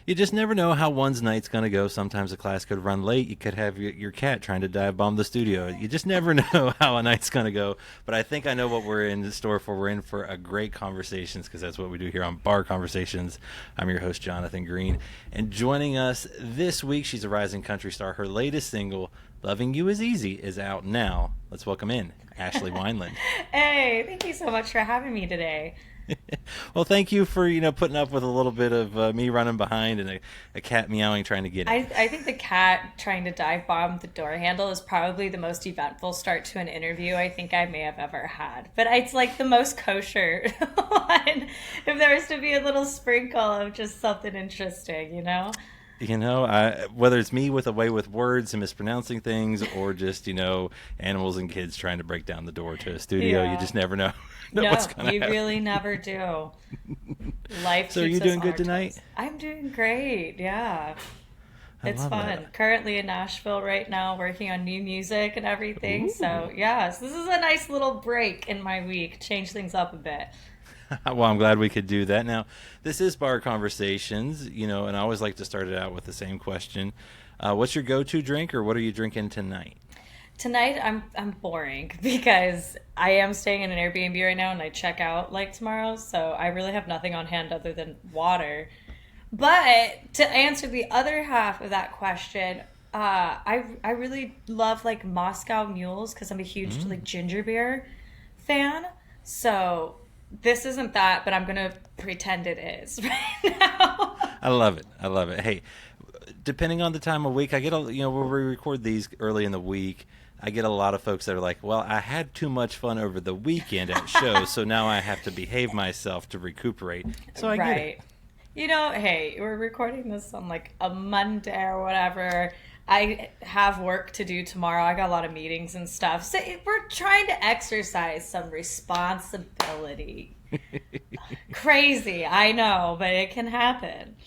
You just never know how one's night's going to go. Sometimes the class could run late. You could have your cat trying to dive bomb the studio. You just never know how a night's going to go. But I think I know what we're in store for. We're in for a great conversations because that's what we do here on Bar Conversations. I'm your host, Jonathan Green. And joining us this week, she's a rising country star. Her latest single, Loving You Is Easy, is out now. Let's welcome in Ashley Wineland. Hey, thank you so much for having me today. Well, thank you for putting up with a little bit of me running behind and a cat meowing trying to get I, in. I think the cat trying to dive bomb the door handle is probably the most eventful start to an interview I think I may have ever had. But it's like the most kosher one. If there was to be a little sprinkle of just something interesting, you know? Whether it's me with a way with words and mispronouncing things, or just animals and kids trying to break down the door to a studio, you Yeah. just never know, know No, what's gonna you happen. really never do. Life So, are keeps you us doing on our good tonight? toes. I'm doing great, yeah. I It's love fun. that. Currently in Nashville right now, working on new music and everything. Ooh. So, yes, this is a nice little break in my week. Change things up a bit. Well, I'm glad we could do that. Now, this is Bar Conversations, and I always like to start it out with the same question. What's your go-to drink, or what are you drinking tonight? Tonight, I'm boring because I am staying in an Airbnb right now and I check out like tomorrow. So, I really have nothing on hand other than water. But to answer the other half of that question, I really love like Moscow mules because I'm a huge Mm, like ginger beer fan. So this isn't that, but I'm gonna pretend it is right now. I love it. I love it. Hey, depending on the time of week, I get where we record these early in the week. I get a lot of folks that are like, "Well, I had too much fun over the weekend at shows, so now I have to behave myself to recuperate." So I get it. Right. Hey, we're recording this on like a Monday or whatever. I have work to do tomorrow. I got a lot of meetings and stuff. So we're trying to exercise some responsibility. Crazy, I know, but it can happen.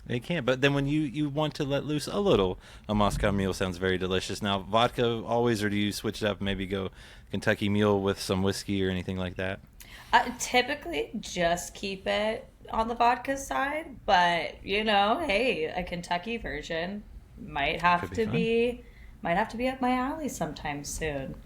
They can, but then when you want to let loose a little, a Moscow Mule sounds very delicious. Now, vodka always, or do you switch it up and maybe go Kentucky Mule with some whiskey or anything like that? Typically, just keep it on the vodka side, but hey, a Kentucky version might Could have be to fun. be might have to be up my alley sometime soon.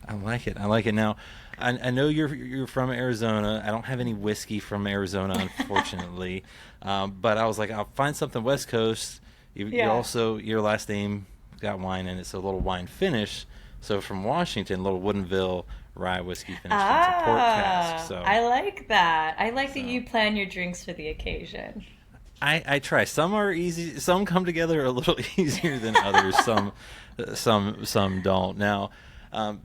I like it. I like it. Now, I know you're from Arizona. I don't have any whiskey from Arizona, unfortunately. But I was like, I'll find something West Coast. You're Yeah. also your last name got wine in it, so a little wine finish. So from Washington, little Woodinville rye whiskey finished in a port cask. I like that. I like that So you plan your drinks for the occasion. I try. Some are easy. Some come together a little easier than others. Some don't. Now,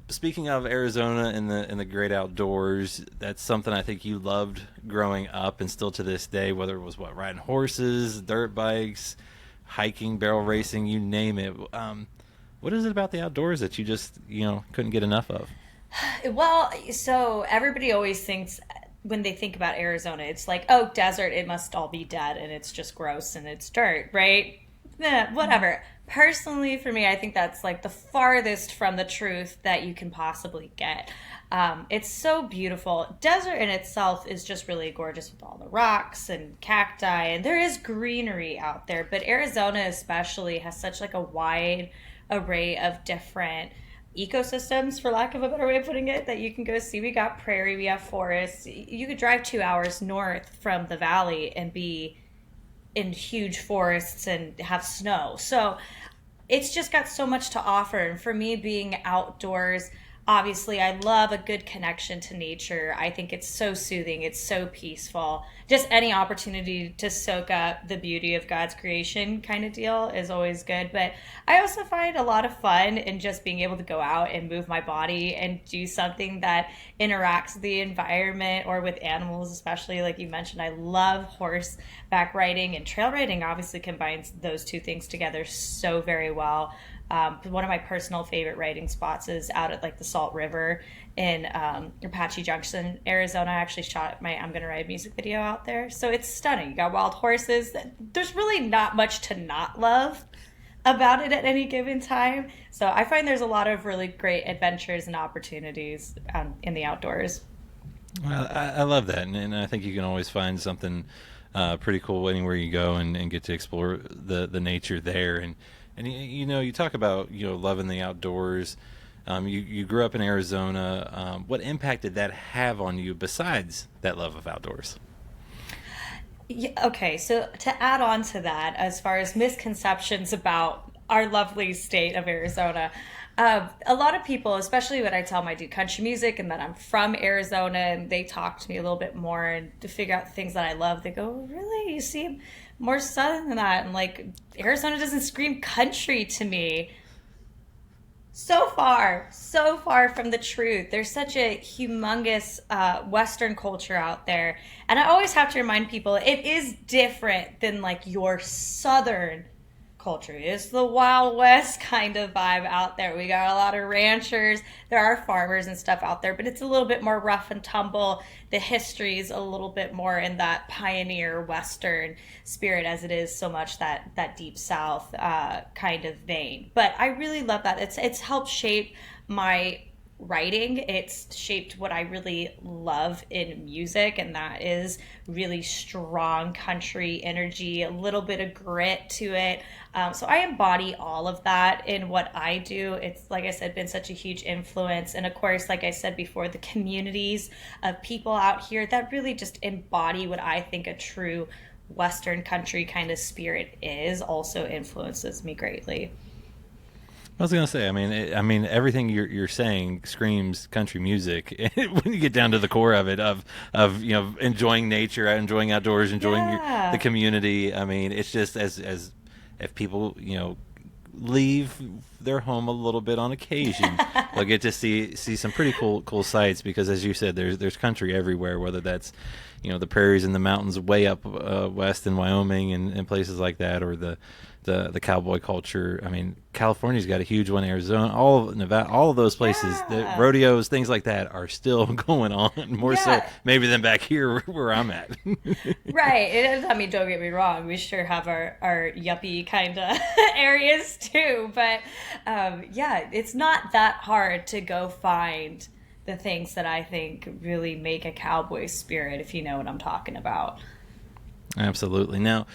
speaking of Arizona and the great outdoors, that's something I think you loved growing up and still to this day. Whether it was riding horses, dirt bikes, hiking, barrel racing, you name it. What is it about the outdoors that you just couldn't get enough of? Well, so everybody always thinks when they think about Arizona, it's like, oh, desert, it must all be dead and it's just gross and it's dirt, right? Whatever. Personally, for me, I think that's like the farthest from the truth that you can possibly get. It's so beautiful. Desert in itself is just really gorgeous with all the rocks and cacti, and there is greenery out there. But Arizona, especially, has such like a wide array of different ecosystems, for lack of a better way of putting it, that you can go see. We got prairie, we have forests. You could drive 2 hours north from the valley and be in huge forests and have snow. So it's just got so much to offer. And for me, being outdoors, obviously, I love a good connection to nature. I think it's so soothing, it's so peaceful. Just any opportunity to soak up the beauty of God's creation kind of deal is always good. But I also find a lot of fun in just being able to go out and move my body and do something that interacts with the environment or with animals, especially like you mentioned. I love horseback riding, and trail riding obviously combines those two things together so very well. One of my personal favorite riding spots is out at like the Salt River in Apache Junction, Arizona. I actually shot my I'm Gonna Ride music video out there. So it's stunning. You got wild horses. There's really not much to not love about it at any given time. So I find there's a lot of really great adventures and opportunities in the outdoors. Well, I love that, and I think you can always find something pretty cool anywhere you go and get to explore the nature there. And you know, you talk about, you know, loving the outdoors. You grew up in Arizona. What impact did that have on you besides that love of outdoors? Yeah, okay, so to add on to that, as far as misconceptions about our lovely state of Arizona, a lot of people, especially when I tell them I do country music and that I'm from Arizona, and they talk to me a little bit more and to figure out the things that I love, they go, "Really? You seem more southern than that." And like, Arizona doesn't scream country to me. So far from the truth. There's such a humongous Western culture out there. And I always have to remind people it is different than like your Southern culture. It's the Wild West kind of vibe out there. We got a lot of ranchers. There are farmers and stuff out there, but it's a little bit more rough and tumble. The history's a little bit more in that pioneer Western spirit as it is so much that deep South kind of vein. But I really love that. It's helped shape my writing. It's shaped what I really love in music, and that is really strong country energy, a little bit of grit to it. So I embody all of that in what I do. It's, like I said, been such a huge influence. And of course, like I said before, the communities of people out here that really just embody what I think a true Western country kind of spirit is also influences me greatly. I was gonna say, I mean, everything you're saying screams country music when you get down to the core of it, of you know, enjoying nature, enjoying outdoors, enjoying Yeah. the community. I mean, it's just as if people, you know, leave their home a little bit on occasion, they'll get to see some pretty cool sights, because as you said, there's country everywhere, whether that's, you know, the prairies and the mountains way up west in Wyoming and places like that, or the cowboy culture. I mean, California's got a huge one. Arizona, all of Nevada, all of those places, the Yeah. rodeos, things like that, are still going on more so Yeah. maybe than back here where I'm at. Right. I mean, don't get me wrong. We sure have our yuppie kind of areas too. But yeah, it's not that hard to go find the things that I think really make a cowboy spirit, if you know what I'm talking about. Absolutely. Now,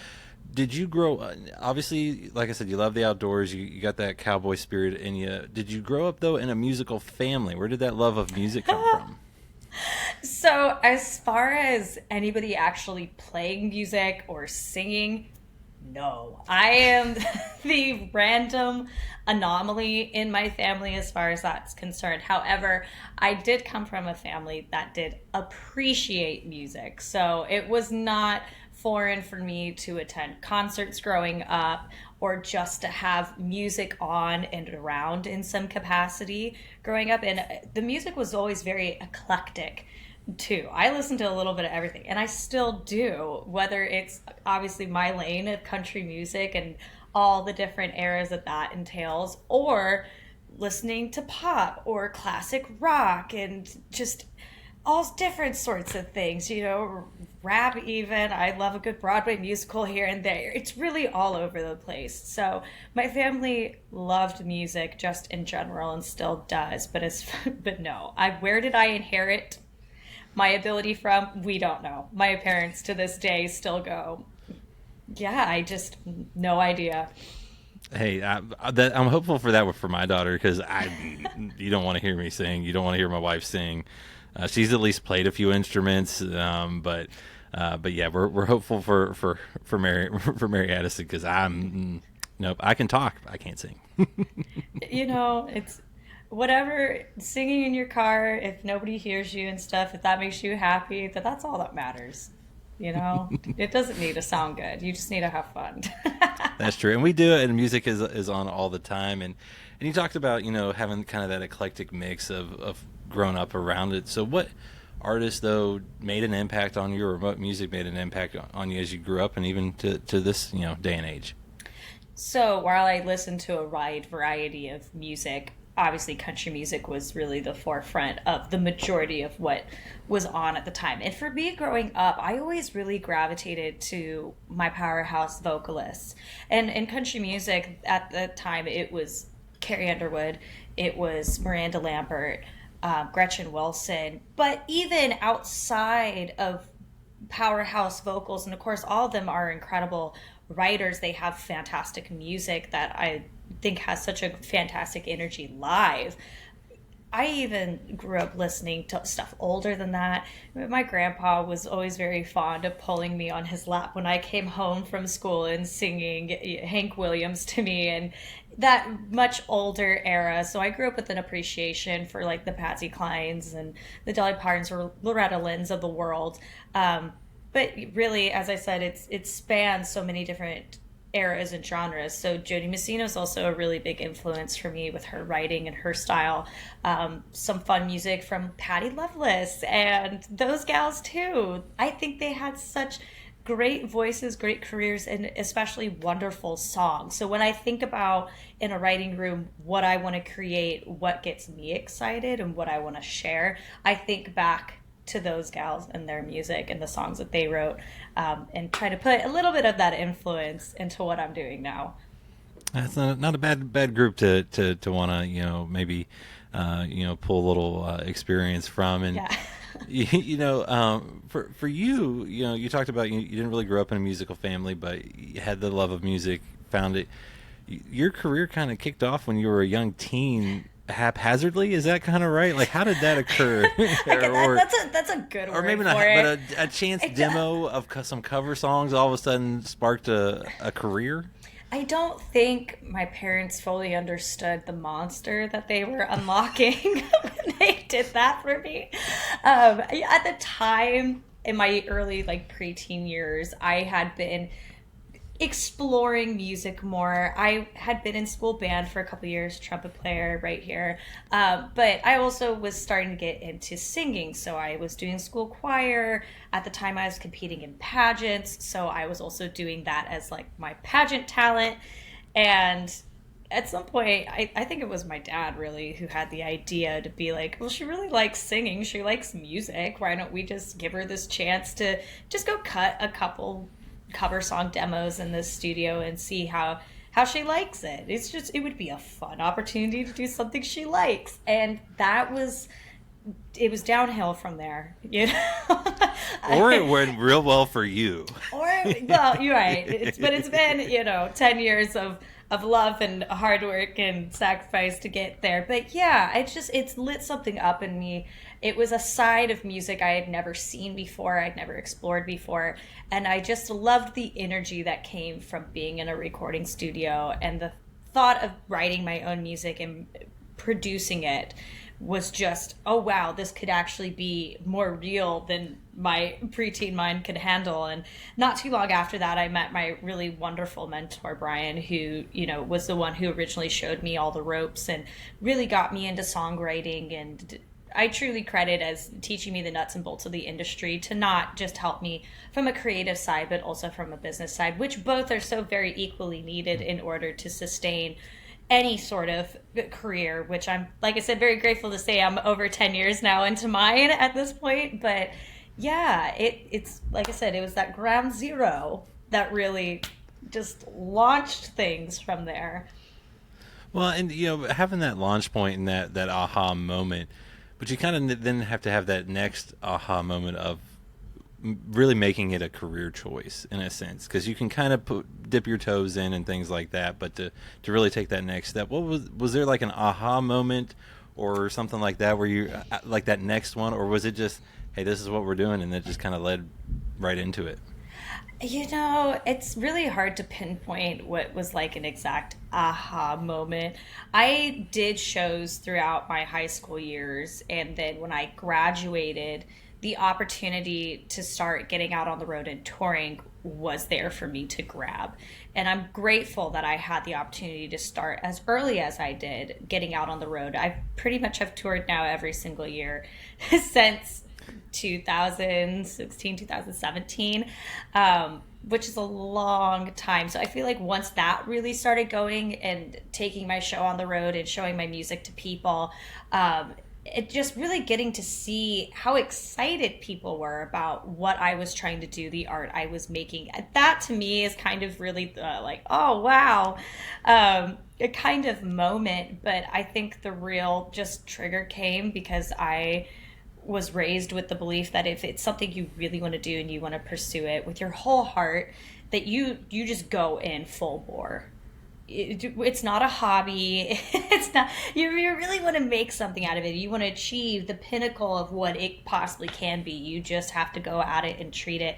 did you grow? Obviously, like I said, you love the outdoors. You got that cowboy spirit in you. Did you grow up though in a musical family? Where did that love of music come from? So, as far as anybody actually playing music or singing, no. I am the random anomaly in my family as far as that's concerned. However, I did come from a family that did appreciate music. So it was not foreign for me to attend concerts growing up or just to have music on and around in some capacity growing up. And the music was always very eclectic too. I listen to a little bit of everything, and I still do, whether it's obviously my lane of country music and all the different eras that that entails, or listening to pop or classic rock and just all different sorts of things, you know, rap even. I love a good Broadway musical here and there. It's really all over the place. So my family loved music just in general and still does, but but no. Where did I inherit my ability from? We don't know. My parents to this day still go, yeah, I just, no idea. Hey, I'm hopeful for that for my daughter, because you don't want to hear me sing. You don't want to hear my wife sing. She's at least played a few instruments, but yeah, we're hopeful for Mary for Mary Addison, because nope, I can talk, I can't sing. You know, it's whatever, singing in your car, if nobody hears you and stuff, if that makes you happy, that's all that matters. You know, it doesn't need to sound good. You just need to have fun. That's true, and we do it, and music is on all the time. And you talked about, you know, having kind of that eclectic mix of growing up around it. So what artists though made an impact on you, or what music made an impact on you as you grew up, and even to this, you know, day and age? So while I listened to a wide variety of music, obviously country music was really the forefront of the majority of what was on at the time. And for me growing up, I always really gravitated to my powerhouse vocalists. And in country music at the time, it was Carrie Underwood, it was Miranda Lambert, Gretchen Wilson. But even outside of powerhouse vocals, and of course all of them are incredible writers. They have fantastic music that I think has such a fantastic energy live. I even grew up listening to stuff older than that. My grandpa was always very fond of pulling me on his lap when I came home from school and singing Hank Williams to me, and that much older era. So I grew up with an appreciation for like the Patsy Clines and the Dolly Partons or Loretta Lynn's of the world. But really, as I said, it spans so many different eras and genres. So Jody Messina is also a really big influence for me with her writing and her style. Some fun music from Patti Loveless and those gals too. I think they had such great voices, great careers, and especially wonderful songs. So when I think about in a writing room what I want to create, what gets me excited and what I want to share, I think back to those gals and their music and the songs that they wrote, and try to put a little bit of that influence into what I'm doing now. That's not a bad group to want to maybe pull a little experience from. And Yeah. for you, you talked about you didn't really grow up in a musical family, but you had the love of music, found it. Your career kind of kicked off when you were a young teen, haphazardly. Is that kind of right? Like, how did that occur? That's a good word, or maybe for not, it. but a chance demo of some cover songs all of a sudden sparked a career. I don't think my parents fully understood the monster that they were unlocking when they did that for me. At the time, in my early preteen years, I had been exploring music more. I had been in school band for a couple years, trumpet player right here. But I also was starting to get into singing. So I was doing school choir. At the time I was competing in pageants. So I was also doing that as my pageant talent. And at some point, I think it was my dad really who had the idea to be like, well, she really likes singing. She likes music. Why don't we just give her this chance to just go cut a couple cover song demos in the studio and see how she likes it. It would be a fun opportunity to do something she likes. And it was downhill from there, Or it went real well for you. Well, you're right. But it's been, 10 years of love and hard work and sacrifice to get there. But yeah, it's lit something up in me. It was a side of music I had never seen before, I'd never explored before, and I just loved the energy that came from being in a recording studio, and the thought of writing my own music and producing it was just, oh wow, this could actually be more real than my preteen mind could handle. And not too long after that, I met my really wonderful mentor, Brian, who, was the one who originally showed me all the ropes and really got me into songwriting. And I truly credit as teaching me the nuts and bolts of the industry to not just help me from a creative side, but also from a business side, which both are so very equally needed in order to sustain any sort of career, which I'm, like I said, very grateful to say I'm over 10 years now into mine at this point. But yeah, it's like I said, it was that ground zero that really just launched things from there. Well, and having that launch point and that aha moment, but you kind of then have to have that next aha moment of really making it a career choice in a sense, because you can kind of dip your toes in and things like that, but to really take that next step, what was there like an aha moment or something like that where you like that next one, or was it just, hey, this is what we're doing, and it just kind of led right into it? It's really hard to pinpoint what was like an exact aha moment. I did shows throughout my high school years, and then when I graduated, the opportunity to start getting out on the road and touring was there for me to grab. And I'm grateful that I had the opportunity to start as early as I did getting out on the road. I pretty much have toured now every single year since 2016, 2017, which is a long time. So I feel like once that really started going and taking my show on the road and showing my music to people, it just really getting to see how excited people were about what I was trying to do, the art I was making. That to me is kind of really oh, wow, a kind of moment. But I think the real just trigger came because I was raised with the belief that if it's something you really want to do and you want to pursue it with your whole heart, that you just go in full bore. It's not a hobby. It's not, you really want to make something out of it. You want to achieve the pinnacle of what it possibly can be. You just have to go at it and treat it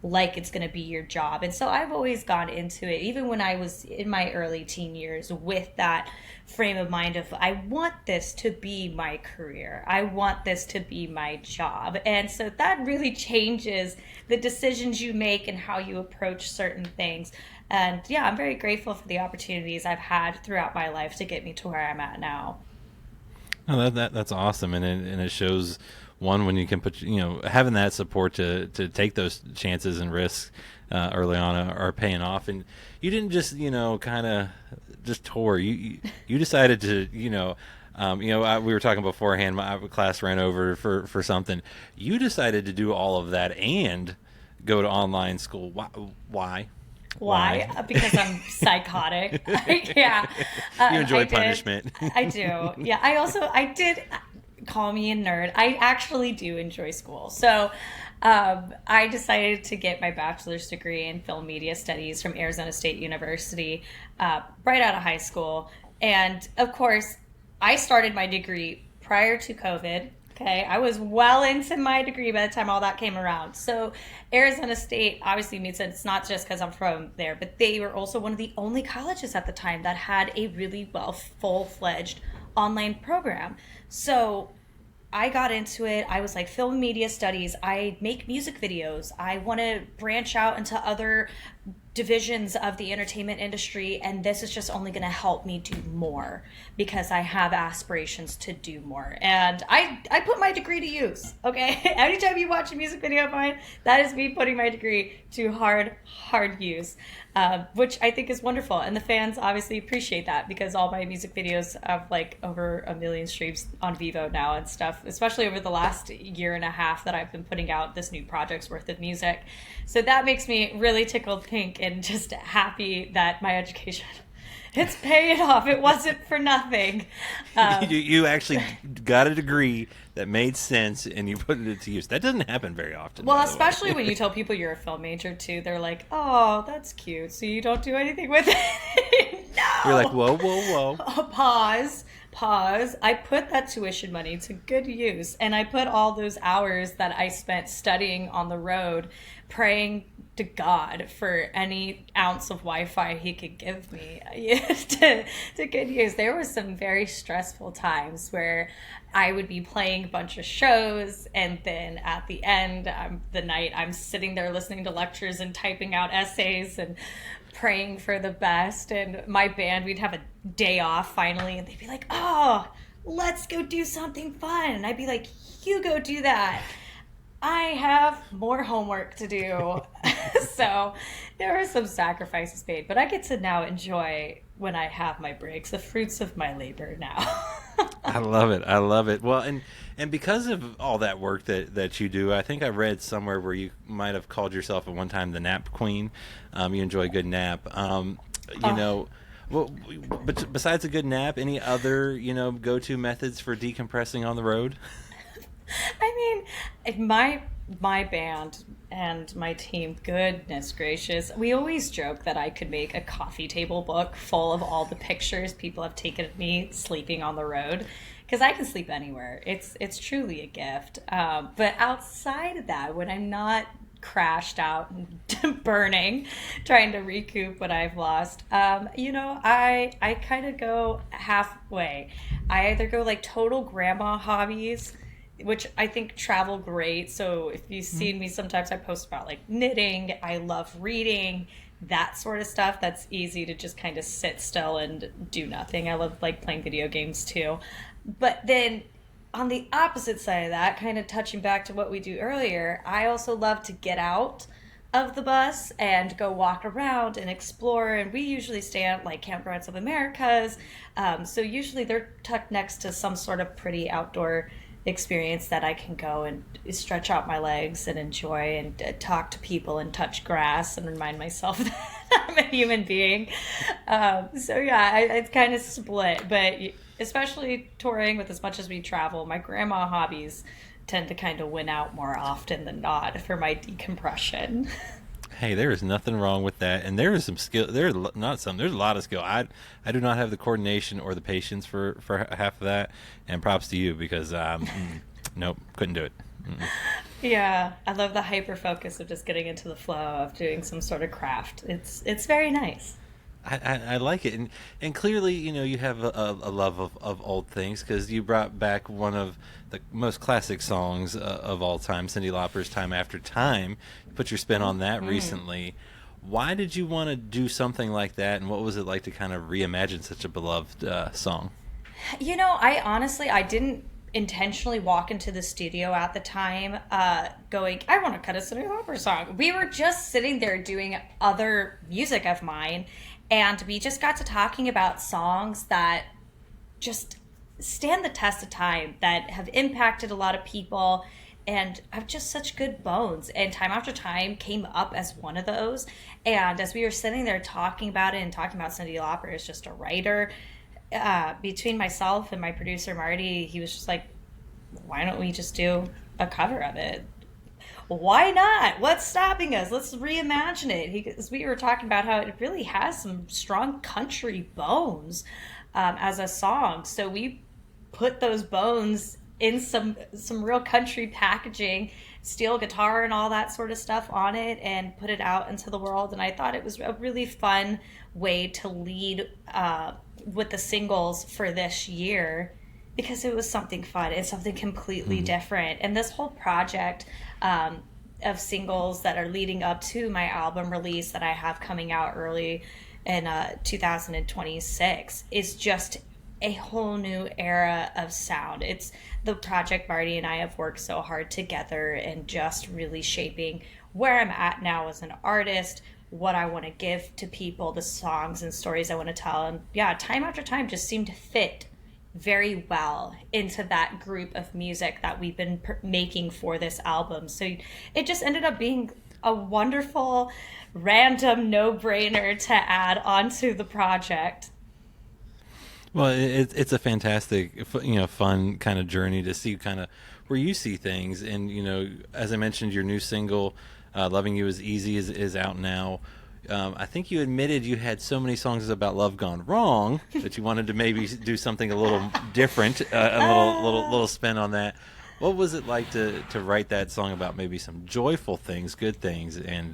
like it's going to be your job. And so I've always gone into it, even when I was in my early teen years, with that frame of mind of, I want this to be my career. I want this to be my job. And so that really changes the decisions you make and how you approach certain things. And yeah, I'm very grateful for the opportunities I've had throughout my life to get me to where I'm at now. Oh, that's awesome, and it shows, one, when you can put, having that support to take those chances and risks early on are paying off. And you didn't just kind of just tour. You decided to we were talking beforehand. My class ran over for something. You decided to do all of that and go to online school. Why? Why? Because I'm psychotic. Yeah. You enjoy punishment. I do. Yeah. I did, call me a nerd. I actually do enjoy school. So I decided to get my bachelor's degree in film media studies from Arizona State University right out of high school. And of course, I started my degree prior to COVID. Okay, I was well into my degree by the time all that came around. So Arizona State obviously made sense, not just because I'm from there, but they were also one of the only colleges at the time that had a really full-fledged online program. So I got into it. I was like, film media studies. I make music videos. I want to branch out into other divisions of the entertainment industry, and this is just only going to help me do more because I have aspirations to do more. And I put my degree to use, okay? Anytime you watch a music video of mine, that is me putting my degree to hard use, which I think is wonderful. And the fans obviously appreciate that because all my music videos have like over 1 million streams on Vivo now and stuff, especially over the last year and a half that I've been putting out this new project's worth of music. So that makes me really tickled pink and just happy that my education, it's paying off. It wasn't for nothing. You actually got a degree that made sense and you put it to use. That doesn't happen very often. Well, especially when you tell people you're a film major too, they're like, oh, that's cute. So you don't do anything with it? No. You're like, whoa. Pause. I put that tuition money to good use, and I put all those hours that I spent studying on the road, praying to God for any ounce of Wi-Fi he could give me to good use. There were some very stressful times where I would be playing a bunch of shows, and then at the end the night I'm sitting there listening to lectures and typing out essays and praying for the best. And my band, we'd have a day off finally, and they'd be like, oh, let's go do something fun. And I'd be like, you go do that. I have more homework to do. So there were some sacrifices made, but I get to now enjoy, when I have my breaks, the fruits of my labor now. I love it. Well, and because of all that work that you do, I think I read somewhere where you might have called yourself at one time the nap queen. You enjoy a good nap. Well, but besides a good nap, any other go-to methods for decompressing on the road? I mean, my band and my team, goodness gracious, we always joke that I could make a coffee table book full of all the pictures people have taken of me sleeping on the road, because I can sleep anywhere. It's truly a gift. But outside of that, when I'm not crashed out and burning, trying to recoup what I've lost, I kind of go halfway. I either go like total grandma hobbies, which I think travel great. So if you've seen me, sometimes I post about like knitting. I love reading, that sort of stuff. That's easy to just kind of sit still and do nothing. I love like playing video games too. But then on the opposite side of that, kind of touching back to what we do earlier, I also love to get out of the bus and go walk around and explore. And we usually stay at like Campgrounds of Americas. So usually they're tucked next to some sort of pretty outdoor experience that I can go and stretch out my legs and enjoy and talk to people and touch grass and remind myself that I'm a human being. So yeah, it's kind of split, but especially touring with as much as we travel, my grandma hobbies tend to kind of win out more often than not for my decompression. Hey, there is nothing wrong with that, and there is some skill. There's not some. There's a lot of skill. I do not have the coordination or the patience for half of that. And props to you because nope, couldn't do it. Mm-mm. Yeah, I love the hyper focus of just getting into the flow of doing some sort of craft. It's very nice. I like it, and clearly, you have a love of old things because you brought back one of the most classic songs of all time, Cyndi Lauper's "Time After Time." You put your spin on that recently. Why did you want to do something like that, and what was it like to kind of reimagine such a beloved song? I didn't intentionally walk into the studio at the time going, I want to cut a Cyndi Lauper song. We were just sitting there doing other music of mine, and we just got to talking about songs that just stand the test of time, that have impacted a lot of people, and have just such good bones. And Time After Time came up as one of those. And as we were sitting there talking about it and talking about Cyndi Lauper as just a writer, between myself and my producer Marti, he was just like, why don't we just do a cover of it? Why not? What's stopping us? Let's reimagine it. Because we were talking about how it really has some strong country bones as a song. So we put those bones in some real country packaging, steel guitar and all that sort of stuff on it, and put it out into the world. And I thought it was a really fun way to lead with the singles for this year, because it was something fun and something completely different. And this whole project of singles that are leading up to my album release that I have coming out early in 2026 is just a whole new era of sound. It's the project Marti and I have worked so hard together and just really shaping where I'm at now as an artist, what I want to give to people, the songs and stories I want to tell. And yeah, Time After Time just seemed to fit very well into that group of music that we've been making for this album. So it just ended up being a wonderful, random no-brainer to add onto the project. Well, it's a fantastic, fun kind of journey to see kind of where you see things. And, as I mentioned, your new single, Loving You Is Easy, is out now. I think you admitted you had so many songs about love gone wrong that you wanted to maybe do something a little different, a little spin on that. What was it like to write that song about maybe some joyful things, good things, and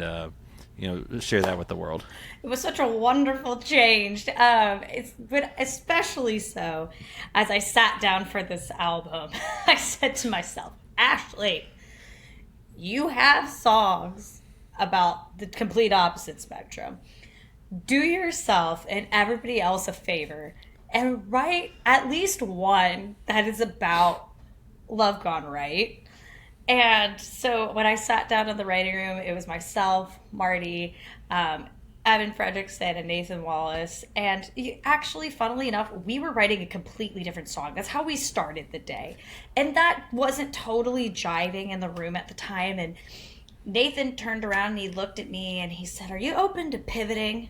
share that with the world? It was such a wonderful change. But especially so as I sat down for this album, I said to myself, Ashley, you have songs about the complete opposite spectrum. Do yourself and everybody else a favor and write at least one that is about love gone right. And so when I sat down in the writing room, it was myself, Marti, Evan Frederickson, and Nathan Wallace. And actually, funnily enough, we were writing a completely different song. That's how we started the day. And that wasn't totally jiving in the room at the time. And Nathan turned around and he looked at me and he said, "Are you open to pivoting?"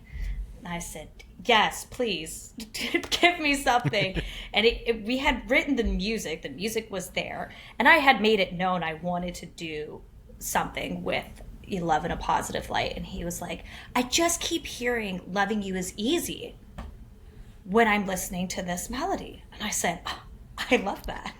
And I said, "Yes, please. Give me something." And we had written the music was there, and I had made it known I wanted to do something with Love in a Positive Light. And he was like, "I just keep hearing Loving You Is Easy when I'm listening to this melody." And I said, "Oh, I love that.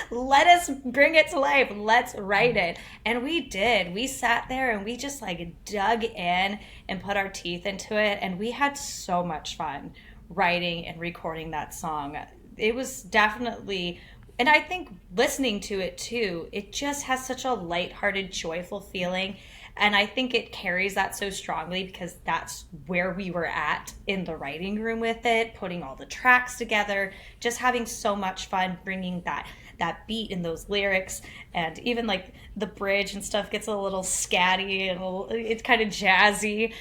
Let us bring it to life. Let's write it." And we did. We sat there and we just dug in and put our teeth into it. And we had so much fun writing and recording that song. It was definitely, and I think listening to it too, it just has such a lighthearted, joyful feeling. And I think it carries that so strongly because that's where we were at in the writing room with it, putting all the tracks together, just having so much fun bringing that beat in those lyrics. And even the bridge and stuff gets a little scatty and it's kind of jazzy.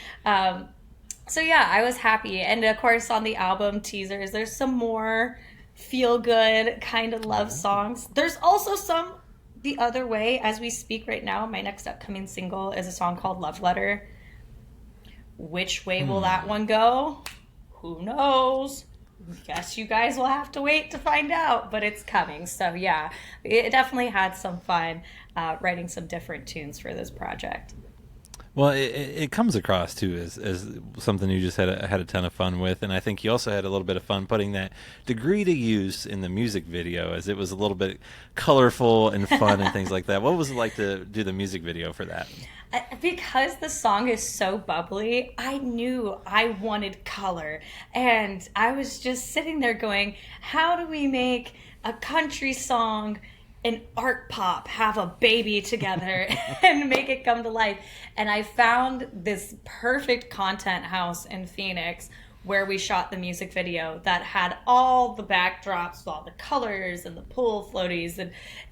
So yeah, I was happy. And of course on the album teasers, there's some more feel good kind of love songs. There's also some the other way as we speak right now. My next upcoming single is a song called Love Letter. Which way will that one go? Who knows? guess you guys will have to wait to find out, but it's coming. So yeah, it definitely had some fun writing some different tunes for this project. Well, it comes across too as something you just had a ton of fun with, and I think you also had a little bit of fun putting that degree to use in the music video, as it was a little bit colorful and fun and things like that. What was it like to do the music video for that? Because the song is so bubbly, I knew I wanted color. And I was just sitting there going, how do we make a country song and art pop have a baby together and make it come to life? And I found this perfect content house in Phoenix where we shot the music video that had all the backdrops, all the colors and the pool floaties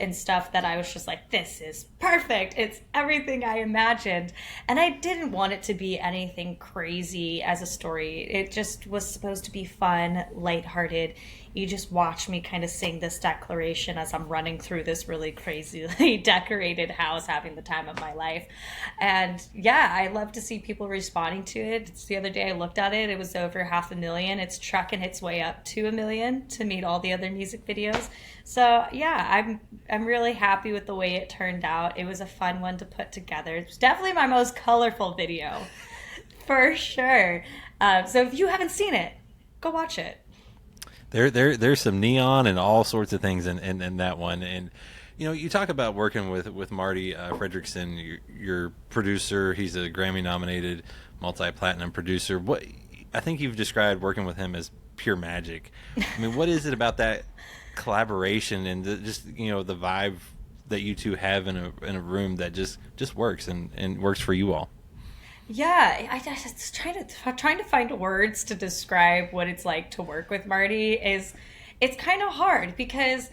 and stuff that I was just like, this is perfect. It's everything I imagined. And I didn't want it to be anything crazy as a story. It just was supposed to be fun, lighthearted. You just watch me kind of sing this declaration as I'm running through this really crazily decorated house, having the time of my life. And yeah, I love to see people responding to it. It's the other day I looked at it, it was over 500,000. It's trucking its way up to 1 million to meet all the other music videos. So yeah, I'm really happy with the way it turned out. It was a fun one to put together. It was definitely my most colorful video, for sure. So if you haven't seen it, go watch it. There's some neon and all sorts of things in that one. And you know, you talk about working with Marti Frederiksen, your producer. He's a Grammy-nominated, multi-platinum producer. What I think you've described working with him as pure magic. I mean, what is it about that collaboration and just, you know, the vibe that you two have in a room that just works and works for you all? Yeah, I just trying to find words to describe what it's like to work with Marti is, it's kind of hard because,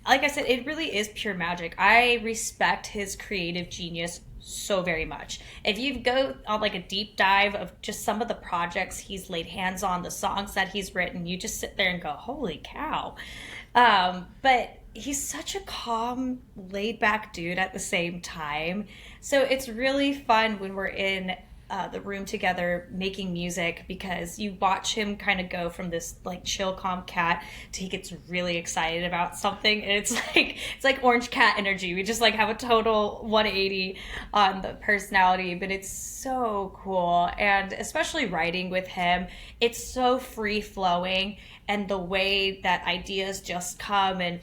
like I said, it really is pure magic. I respect his creative genius so very much. If you go on like a deep dive of just some of the projects he's laid hands on, the songs that he's written, you just sit there and go, holy cow. But he's such a calm, laid back dude at the same time. So it's really fun when we're in the room together making music, because you watch him kind of go from this like chill, calm cat to he gets really excited about something, and it's like orange cat energy. We just like have a total 180 on the personality, but it's so cool. And especially writing with him, it's so free flowing, and the way that ideas just come, and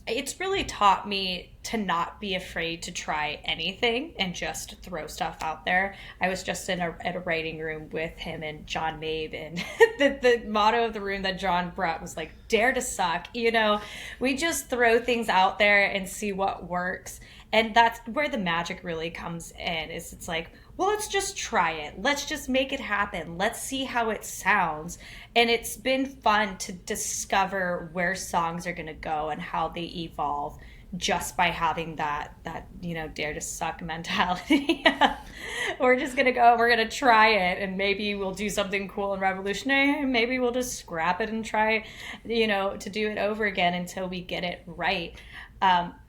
it's really taught me to not be afraid to try anything and just throw stuff out there. I was just at a writing room with him and John Mabe, and the motto of the room that John brought was like, dare to suck. You know, we just throw things out there and see what works. And that's where the magic really comes in, is it's like, well, let's just try it. Let's just make it happen. Let's see how it sounds. And it's been fun to discover where songs are going to go and how they evolve just by having that you know, dare to suck mentality. We're just going to go, we're going to try it, and maybe we'll do something cool and revolutionary. Maybe we'll just scrap it and try, you know, to do it over again until we get it right.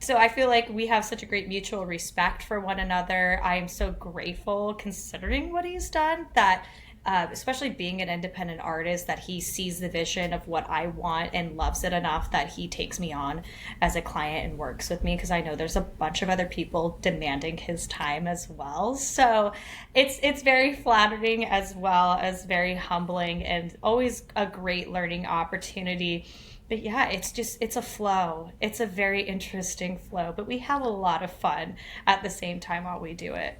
So I feel like we have such a great mutual respect for one another. I am so grateful, considering what he's done, that especially being an independent artist, that he sees the vision of what I want and loves it enough that he takes me on as a client and works with me, because I know there's a bunch of other people demanding his time as well. So it's very flattering as well as very humbling, and always a great learning opportunity. But yeah, it's a flow. It's a very interesting flow, but we have a lot of fun at the same time while we do it.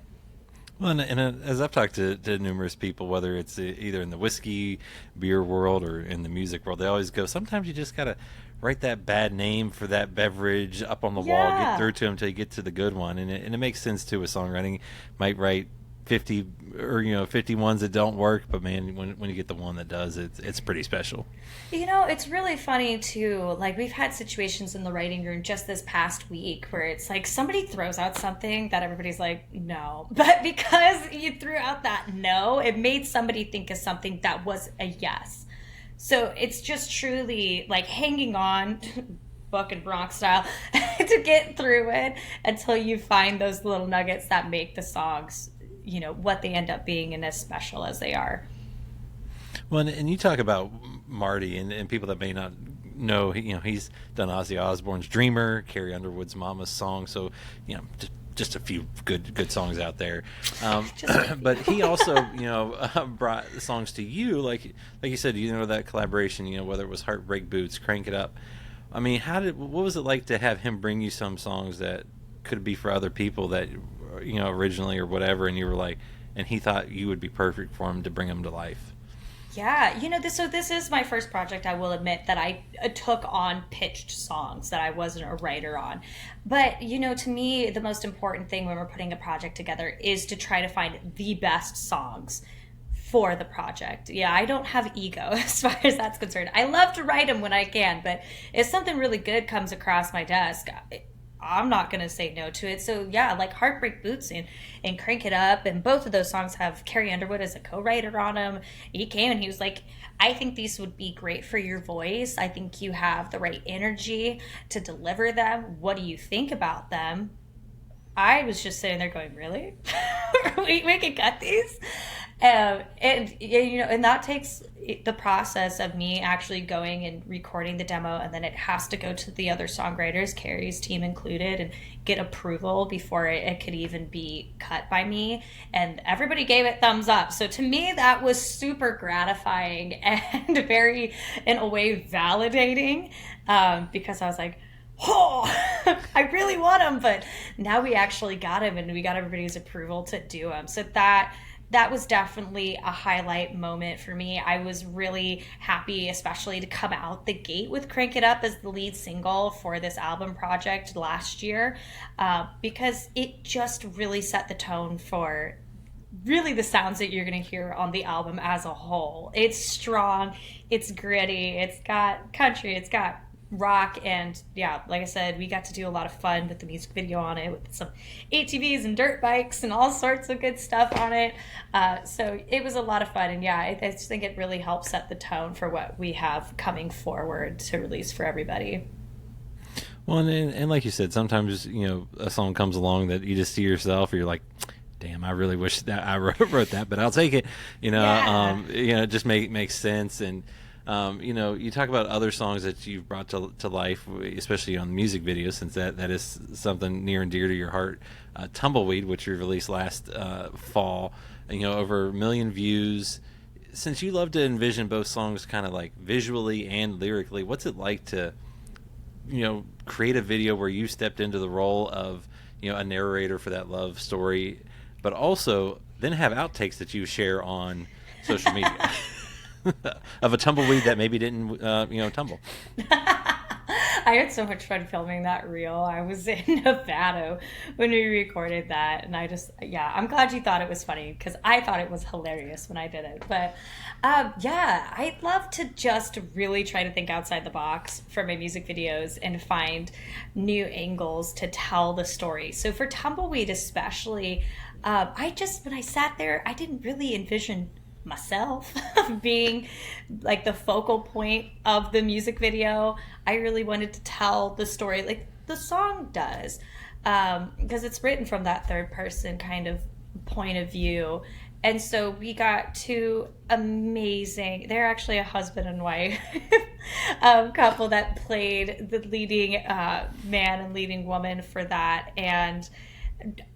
Well, and as I've talked to numerous people, whether it's either in the whiskey, beer world or in the music world, they always go, sometimes you just got to write that bad name for that beverage up on the wall, get through to them until you get to the good one. And it makes sense too with songwriting. Might write 50 or 50 ones that don't work, but man, when you get the one that does, it's pretty special. You know, it's really funny too, like we've had situations in the writing room just this past week where it's like somebody throws out something that everybody's like, no, but because you threw out that no, it made somebody think of something that was a yes. So it's just truly like hanging on Buck and Bronx style to get through it until you find those little nuggets that make the songs, you know, what they end up being and as special as they are. Well, and you talk about Marti, and people that may not know, he's done Ozzy Osbourne's Dreamer, Carrie Underwood's Mama's Song, so just a few good songs out there. But he also brought songs to you, like you said, that collaboration, whether it was Heartbreak Boots, Crank It Up. I mean, what was it like to have him bring you some songs that could be for other people that originally or whatever, and you were like, and he thought you would be perfect for him to bring them to life? Yeah, this is my first project, I will admit, that I took on pitched songs that I wasn't a writer on. But, to me, the most important thing when we're putting a project together is to try to find the best songs for the project. Yeah, I don't have ego as far as that's concerned. I love to write them when I can, but if something really good comes across my desk, I'm not going to say no to it. So yeah, like Heartbreak Boots and Crank It Up, and both of those songs have Carrie Underwood as a co-writer on them. He came and he was like, I think these would be great for your voice. I think you have the right energy to deliver them. What do you think about them? I was just sitting there going, really? we can cut these? And that takes the process of me actually going and recording the demo, and then it has to go to the other songwriters, Carrie's team included, and get approval before it could even be cut by me. And everybody gave it thumbs up. So to me, that was super gratifying and very, in a way, validating, because I was like, oh, I really want him, but now we actually got him, and we got everybody's approval to do him. So that was definitely a highlight moment for me. I was really happy, especially to come out the gate with Crank It Up as the lead single for this album project last year, because it just really set the tone for really the sounds that you're going to hear on the album as a whole. It's strong, it's gritty, it's got country, it's got rock, and yeah, like I said, we got to do a lot of fun with the music video on it, with some ATVs and dirt bikes and all sorts of good stuff on it. So it was a lot of fun, and yeah, I just think it really helps set the tone for what we have coming forward to release for everybody. Well, and like you said, sometimes a song comes along that you just see yourself, or you're like, damn, I really wish that I wrote that, but I'll take it. It just makes sense. And you talk about other songs that you've brought to life, especially on music videos, since that is something near and dear to your heart. Tumbleweed, which you released last fall, over 1 million views. Since you love to envision both songs kind of like visually and lyrically, what's it like to, create a video where you stepped into the role of, a narrator for that love story, but also then have outtakes that you share on social media? Of a tumbleweed that maybe didn't, tumble. I had so much fun filming that reel. I was in Nevada when we recorded that, and I'm glad you thought it was funny, because I thought it was hilarious when I did it. But I'd love to just really try to think outside the box for my music videos and find new angles to tell the story. So for Tumbleweed especially, when I sat there, I didn't really envision myself being like the focal point of the music video. I really wanted to tell the story like the song does, because it's written from that third person kind of point of view. And so we got two amazing, they're actually a husband and wife couple that played the leading man and leading woman for that. And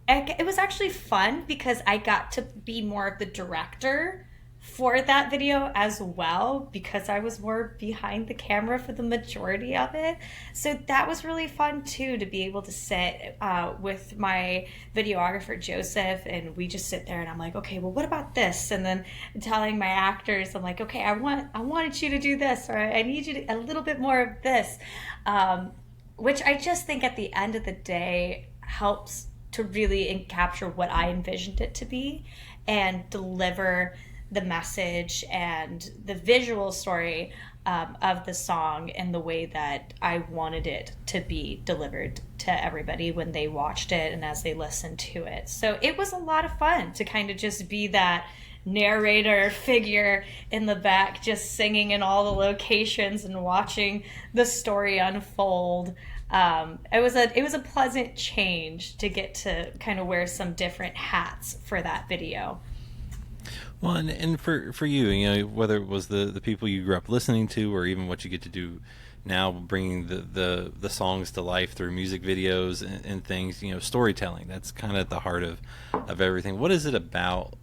it was actually fun because I got to be more of the director for that video as well, because I was more behind the camera for the majority of it. So that was really fun too, to be able to sit with my videographer Joseph, and we just sit there and I'm like, okay, well, what about this? And then telling my actors, I'm like, okay, I wanted you to do this, or I need you to a little bit more of this, which I just think at the end of the day helps to really capture what I envisioned it to be and deliver the message and the visual story of the song in the way that I wanted it to be delivered to everybody when they watched it and as they listened to it. So it was a lot of fun to kind of just be that narrator figure in the back, just singing in all the locations and watching the story unfold. It was a pleasant change to get to kind of wear some different hats for that video. Well, and for you, whether it was the people you grew up listening to, or even what you get to do now, bringing the songs to life through music videos and things, storytelling. That's kind of at the heart of everything. What is it about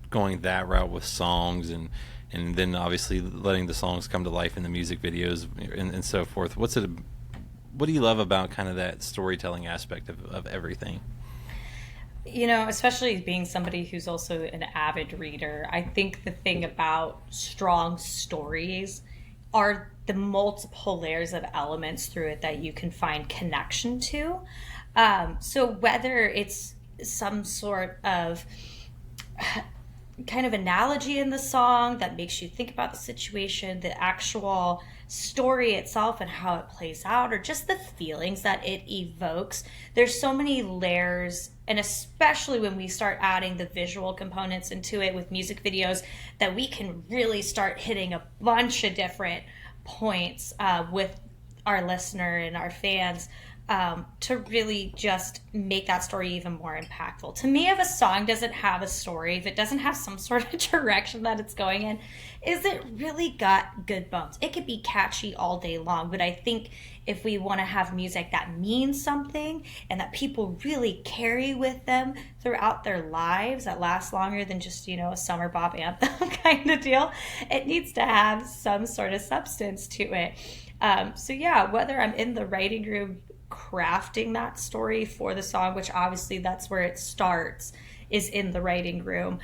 going that route with songs, and then obviously letting the songs come to life in the music videos and so forth? What do you love about kind of that storytelling aspect of everything? Especially being somebody who's also an avid reader, I think the thing about strong stories are the multiple layers of elements through it that you can find connection to. So whether it's some sort of kind of analogy in the song that makes you think about the situation, the actual story itself and how it plays out, or just the feelings that it evokes. There's so many layers, and especially when we start adding the visual components into it with music videos, that we can really start hitting a bunch of different points with our listener and our fans, to really just make that story even more impactful. To me, if a song doesn't have a story, if it doesn't have some sort of direction that it's going in, is it really got good bones? It could be catchy all day long, but I think if we want to have music that means something and that people really carry with them throughout their lives, that lasts longer than just, a summer bop anthem kind of deal, it needs to have some sort of substance to it. So yeah, whether I'm in the writing room crafting that story for the song, which obviously that's where it starts, is in the writing room,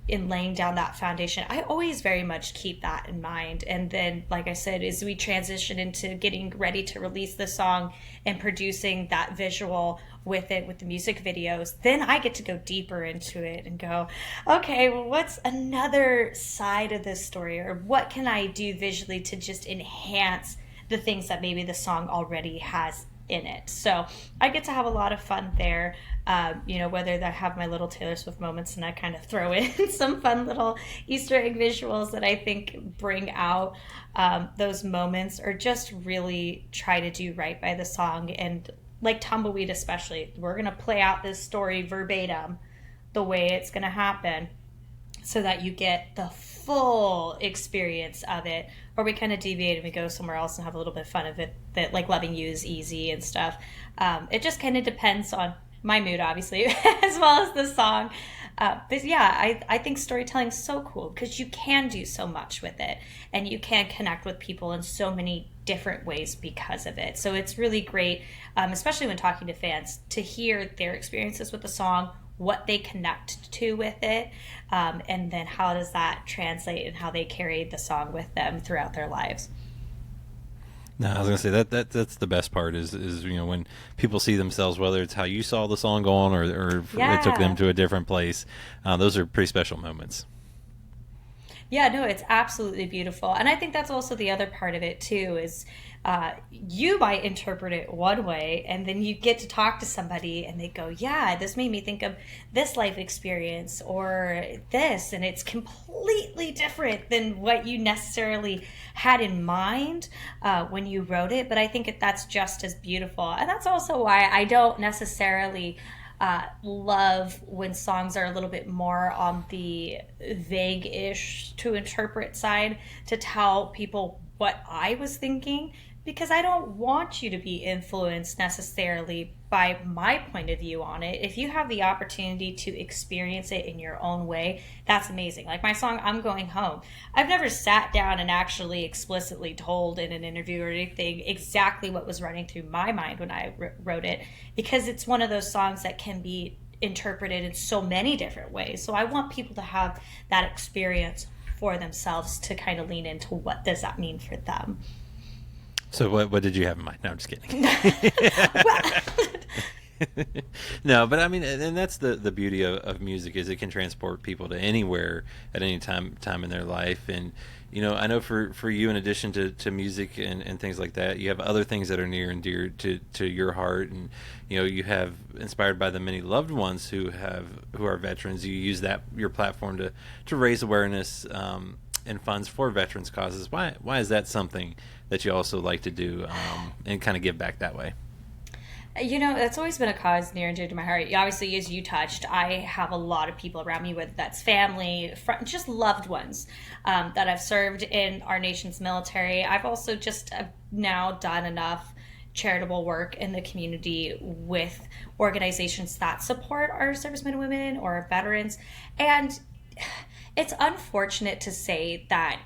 in laying down that foundation, I always very much keep that in mind. And then, like I said, as we transition into getting ready to release the song and producing that visual with it, with the music videos, then I get to go deeper into it and go, okay, well, what's another side of this story, or what can I do visually to just enhance the things that maybe the song already has in it. So I get to have a lot of fun there, whether I have my little Taylor Swift moments and I kind of throw in some fun little Easter egg visuals that I think bring out those moments, or just really try to do right by the song. And like Tumbleweed especially, we're going to play out this story verbatim the way it's going to happen, so that you get the full experience of it. Or we kind of deviate and we go somewhere else and have a little bit of fun of it, that like Loving You is easy and stuff. It just kind of depends on my mood, obviously, as well as the song. But yeah, I think storytelling is so cool because you can do so much with it, and you can connect with people in so many different ways because of it. So it's really great, especially when talking to fans, to hear their experiences with the song, what they connect to with it, and then how does that translate and how they carry the song with them throughout their lives. No, I was gonna say that's the best part is when people see themselves, whether it's how you saw the song go on, or it took them to a different place. Those are pretty special moments. Yeah, no, it's absolutely beautiful. And I think that's also the other part of it too, is you might interpret it one way, and then you get to talk to somebody and they go, yeah, this made me think of this life experience or this, and it's completely different than what you necessarily had in mind when you wrote it. But I think that's just as beautiful. And that's also why I don't necessarily love when songs are a little bit more on the vague-ish to interpret side, to tell people what I was thinking, because I don't want you to be influenced necessarily by my point of view on it. If you have the opportunity to experience it in your own way, that's amazing. Like my song, I'm Going Home. I've never sat down and actually explicitly told in an interview or anything exactly what was running through my mind when I wrote it, because it's one of those songs that can be interpreted in so many different ways. So I want people to have that experience for themselves, to kind of lean into what does that mean for them. So what did you have in mind? No, I'm just kidding. Well, No, but I mean, and that's the beauty of music, is it can transport people to anywhere at any time in their life. And I know for you, in addition to music and things like that, you have other things that are near and dear to your heart, and you have, inspired by the many loved ones who are veterans, you use your platform to raise awareness and funds for veterans causes. Why is that something that you also like to do, and kind of give back that way? That's always been a cause near and dear to my heart. Obviously, as you touched, I have a lot of people around me, whether that's family, just loved ones that have served in our nation's military. I've also just now done enough charitable work in the community with organizations that support our servicemen and women or our veterans. And it's unfortunate to say that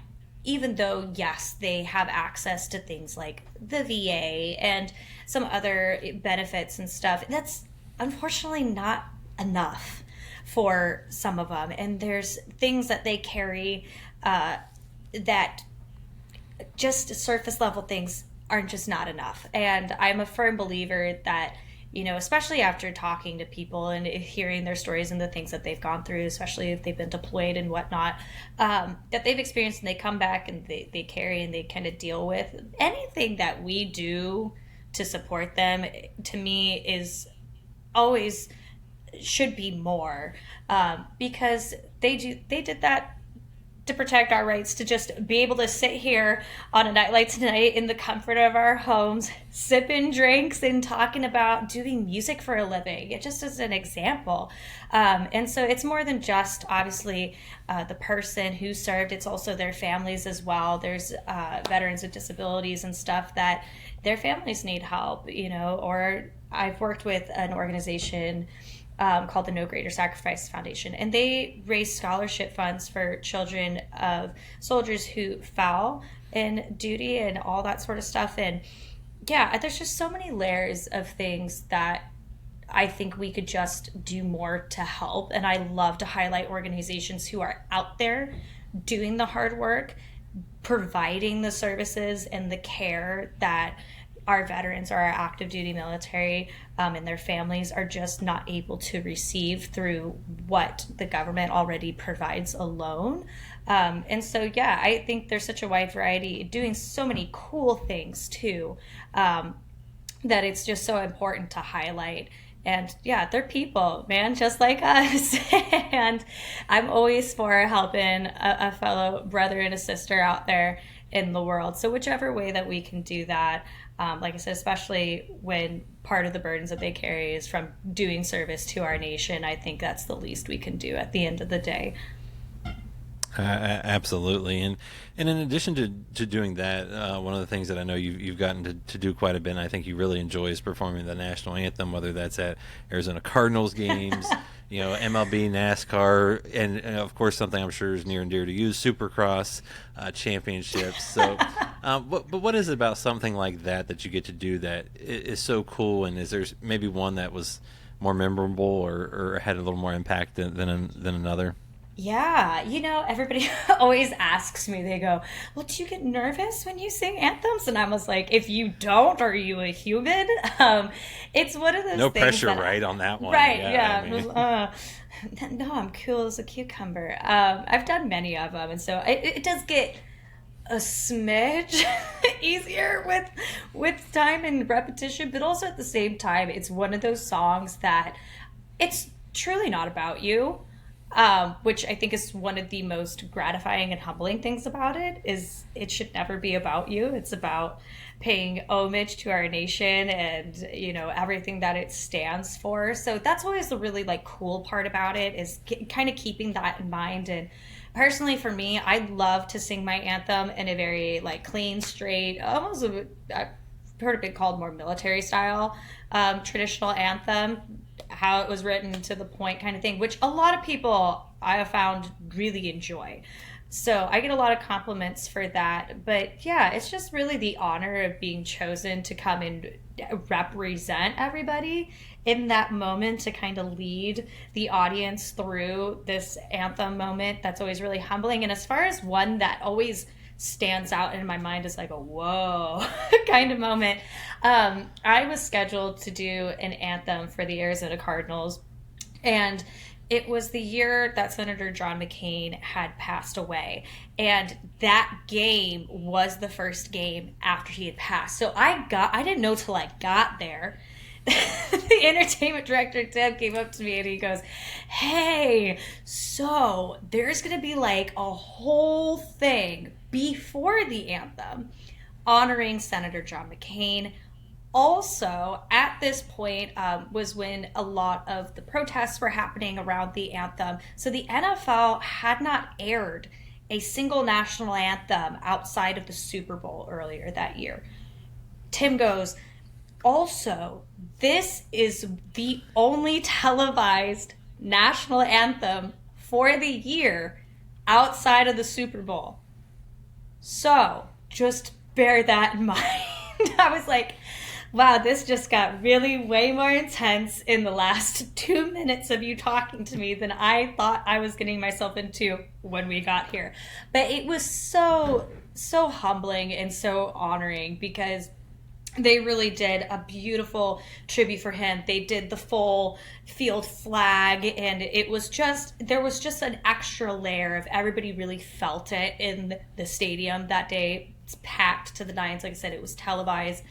even though, yes, they have access to things like the VA and some other benefits and stuff, that's unfortunately not enough for some of them. And there's things that they carry that just surface level things are just not enough. And I'm a firm believer that, especially after talking to people and hearing their stories and the things that they've gone through, especially if they've been deployed and whatnot, that they've experienced, and they come back and they carry and they kind of deal with. Anything that we do to support them, to me, is always should be more, because they did that to protect our rights to just be able to sit here on a night like tonight in the comfort of our homes, sipping drinks and talking about doing music for a living. It just is an example. And so it's more than just, obviously, the person who served. It's also their families as well. There's veterans with disabilities and stuff that their families need help, or I've worked with an organization called the No Greater Sacrifice Foundation, and they raise scholarship funds for children of soldiers who fell in duty and all that sort of stuff. And yeah, there's just so many layers of things that I think we could just do more to help. And I love to highlight organizations who are out there doing the hard work, providing the services and the care that our veterans or our active duty military and their families are just not able to receive through what the government already provides alone. And so, yeah, I think there's such a wide variety doing so many cool things too, that it's just so important to highlight. And yeah, they're people, man, just like us. And I'm always for helping a fellow brother and a sister out there in the world. So whichever way that we can do that, like I said, especially when part of the burdens that they carry is from doing service to our nation, I think that's the least we can do at the end of the day. Absolutely, and in addition to doing that, one of the things that I know you've gotten to do quite a bit, and I think you really enjoy, is performing the national anthem, whether that's at Arizona Cardinals games, MLB, NASCAR, and of course something I'm sure is near and dear to you, Supercross championships. So, but what is it about something like that you get to do that is so cool? And is there maybe one that was more memorable or had a little more impact than another? Yeah, everybody always asks me, they go, well, do you get nervous when you sing anthems? And I was like, if you don't, are you a human? It's one of those no things pressure, that, right, on that one. Right, yeah. I mean, no, I'm cool as a cucumber. I've done many of them, and so it does get a smidge easier with time and repetition, but also at the same time, it's one of those songs that it's truly not about you. Which I think is one of the most gratifying and humbling things about it, is it should never be about you. It's about paying homage to our nation and, everything that it stands for. So that's always the really cool part about it, is kind of keeping that in mind. And personally for me, I love to sing my anthem in a very clean, straight, almost I've heard it called more military style, traditional anthem, how it was written to the point kind of thing, which a lot of people I have found really enjoy. So I get a lot of compliments for that. But yeah, it's just really the honor of being chosen to come and represent everybody in that moment, to kind of lead the audience through this anthem moment. That's always really humbling. And as far as one that always stands out in my mind as a whoa kind of moment, I was scheduled to do an anthem for the Arizona Cardinals, and it was the year that Senator John McCain had passed away, and that game was the first game after he had passed. So I didn't know till I got there. The entertainment director, Tim, came up to me and he goes, hey, so there's going to be a whole thing before the anthem honoring Senator John McCain, also, at this point, was when a lot of the protests were happening around the anthem. So the NFL had not aired a single national anthem outside of the Super Bowl earlier that year. Tim goes, also, this is the only televised national anthem for the year outside of the Super Bowl. So, just bear that in mind. I was like, wow, this just got really way more intense in the last 2 minutes of you talking to me than I thought I was getting myself into when we got here. But it was so humbling and so honoring because they really did a beautiful tribute for him. They did the full field flag, and it was just, there was just an extra layer of everybody really felt it in the stadium that day. It's packed to the nines. Like I said, it was televised.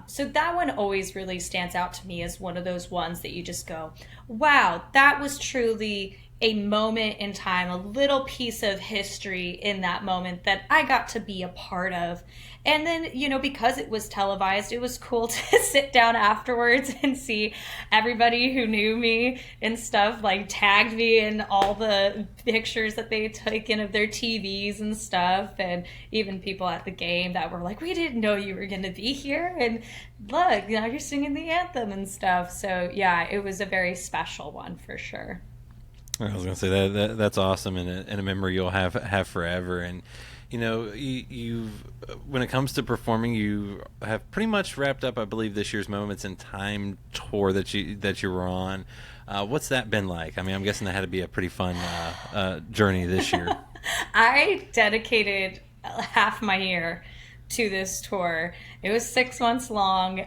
So that one always really stands out to me as one of those ones that you just go, wow, that was truly a moment in time, a little piece of history in that moment that I got to be a part of. And then, you know, because it was televised, it was cool to sit down afterwards and see everybody who knew me and stuff, like, tagged me in all the pictures that they had taken of their TVs and stuff. And even people at the game that were like, we didn't know you were going to be here. And look, now you're singing the anthem and stuff. So, yeah, it was a very special one for sure. I was going to say that's awesome, and a memory you'll have forever. And you know, you've when it comes to performing, you have pretty much wrapped up, I believe, this year's Moments in Time tour that you were on. What's that been like? I mean, I'm guessing that had to be a pretty fun journey this year. I dedicated half my year to this tour. It was 6 months long,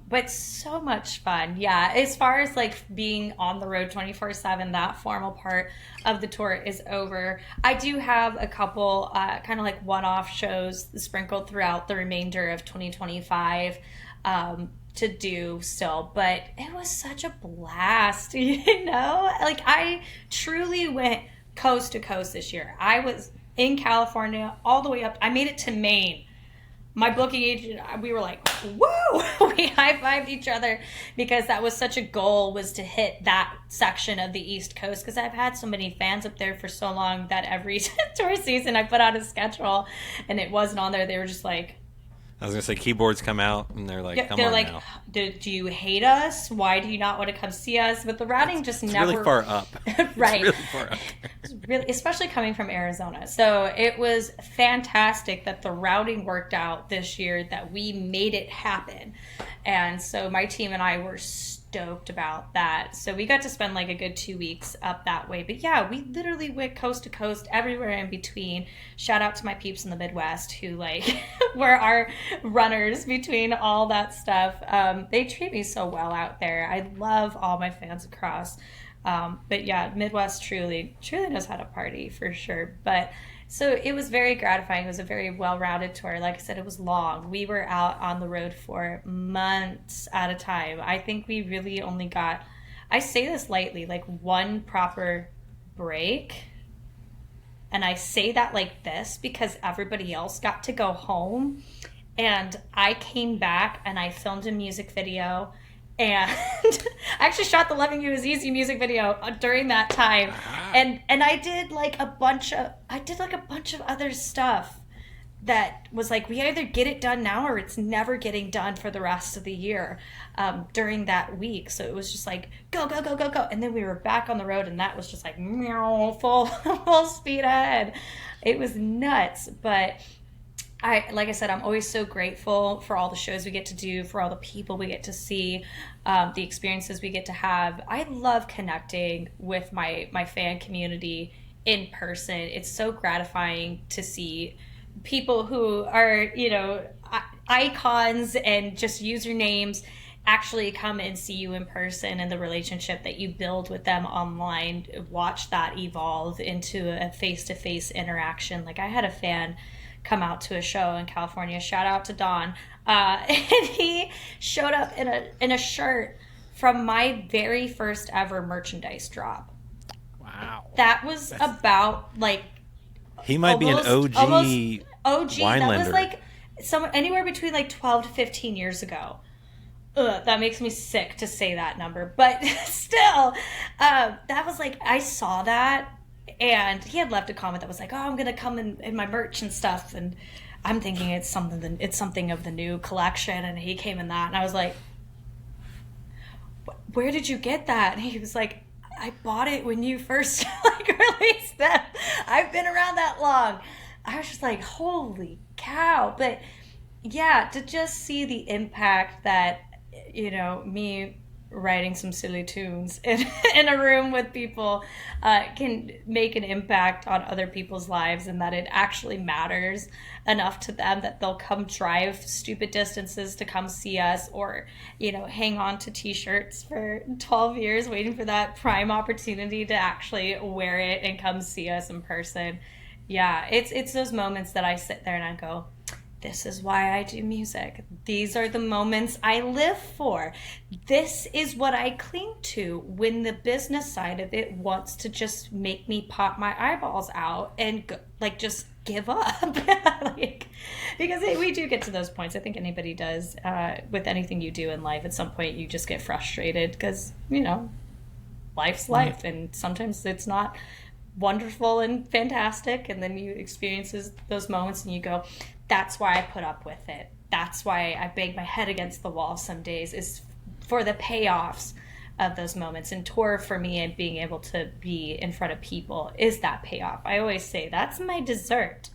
but so much fun. Yeah, as far as like being on the road 24/7, that formal part of the tour is over. I do have a couple kind of like one-off shows sprinkled throughout the remainder of 2025 to do still, but it was such a blast, you know? Like, I truly went coast to coast this year. I was in California all the way up. I made it to Maine. My booking agent, we were like, woo! We high-fived each other because that was such a goal, was to hit that section of the East Coast, because I've had so many fans up there for so long that every tour season I put out a schedule and it wasn't on there. They were just like, I was going to say, keyboards come out and they're like, come they're on like, now. Do you hate us? Why do you not want to come see us? But the routing it's never... really far up. Right. It's really far up. Really, especially coming from Arizona. So it was fantastic that the routing worked out this year, that we made it happen. And so my team and I were stoked about that. So we got to spend like a good 2 weeks up that way. But yeah, we literally went coast to coast, everywhere in between. Shout out to my peeps in the Midwest who like were our runners between all that stuff. They treat me so well out there. I love all my fans across. But yeah, Midwest truly knows how to party for sure. But so it was very gratifying. It was a very well-rounded tour. Like I said, it was long. We were out on the road for months at a time. I think we really only got, I say this lightly, like one proper break. And I say that like this because everybody else got to go home. And I came back and I filmed a music video. And I actually shot the Loving You Is Easy music video during that time. And I did like a bunch of other stuff that was like, we either get it done now or it's never getting done for the rest of the year during that week. So it was just like, go, go, go, go, go. And then we were back on the road and that was just like, meow, full speed ahead. It was nuts. But like I said, I'm always so grateful for all the shows we get to do, for all the people we get to see, the experiences we get to have. I love connecting with my fan community in person. It's so gratifying to see people who are, you know, icons and just usernames actually come and see you in person, and the relationship that you build with them online, watch that evolve into a face-to-face interaction. Like, I had a fan come out to a show in California, shout out to Don, and he showed up in a shirt from my very first ever merchandise drop. Wow. That was about like, he might be an OG Winelander. Winelander. That was like anywhere between like 12 to 15 years ago. that makes me sick to say that number, but still, that was like, I saw that, and he had left a comment that was like, oh, I'm gonna come in my merch and stuff, and I'm thinking it's something of the new collection, and he came in that, and I was like, where did you get that? And he was like, I bought it when you first like released them. I've been around that long. I was just like, holy cow. But yeah, to just see the impact that, you know, me writing some silly tunes in a room with people can make an impact on other people's lives, and that it actually matters enough to them that they'll come drive stupid distances to come see us, or, you know, hang on to t-shirts for 12 years waiting for that prime opportunity to actually wear it and come see us in person. Yeah, it's those moments that I sit there and I go, this is why I do music. These are the moments I live for. This is what I cling to when the business side of it wants to just make me pop my eyeballs out and go, like, just give up. Like, because we do get to those points. I think anybody does with anything you do in life. At some point, you just get frustrated because, you know, life's life, and sometimes it's not wonderful and fantastic, and then you experience those moments and you go, that's why I put up with it. That's why I bang my head against the wall some days, is for the payoffs of those moments. And tour for me, and being able to be in front of people, is that payoff. I always say that's my dessert.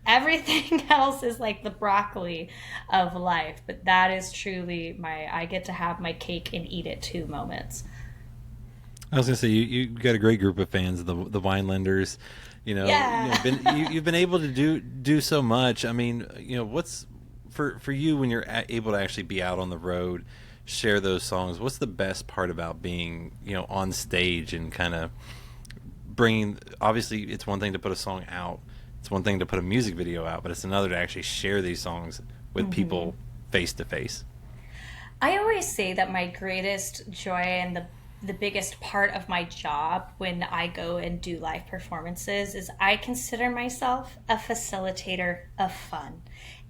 Everything else is like the broccoli of life, but that is truly I get to have my cake and eat it too moments. I was gonna say you got a great group of fans, the Winelanders. You know, yeah. you've been able to do so much. I mean, you know, what's for you when you're able to actually be out on the road, share those songs? What's the best part about being, you know, on stage and kind of bringing? Obviously, it's one thing to put a song out, it's one thing to put a music video out, but it's another to actually share these songs with people face to face. I always say that my greatest joy and the biggest part of my job when I go and do live performances is I consider myself a facilitator of fun.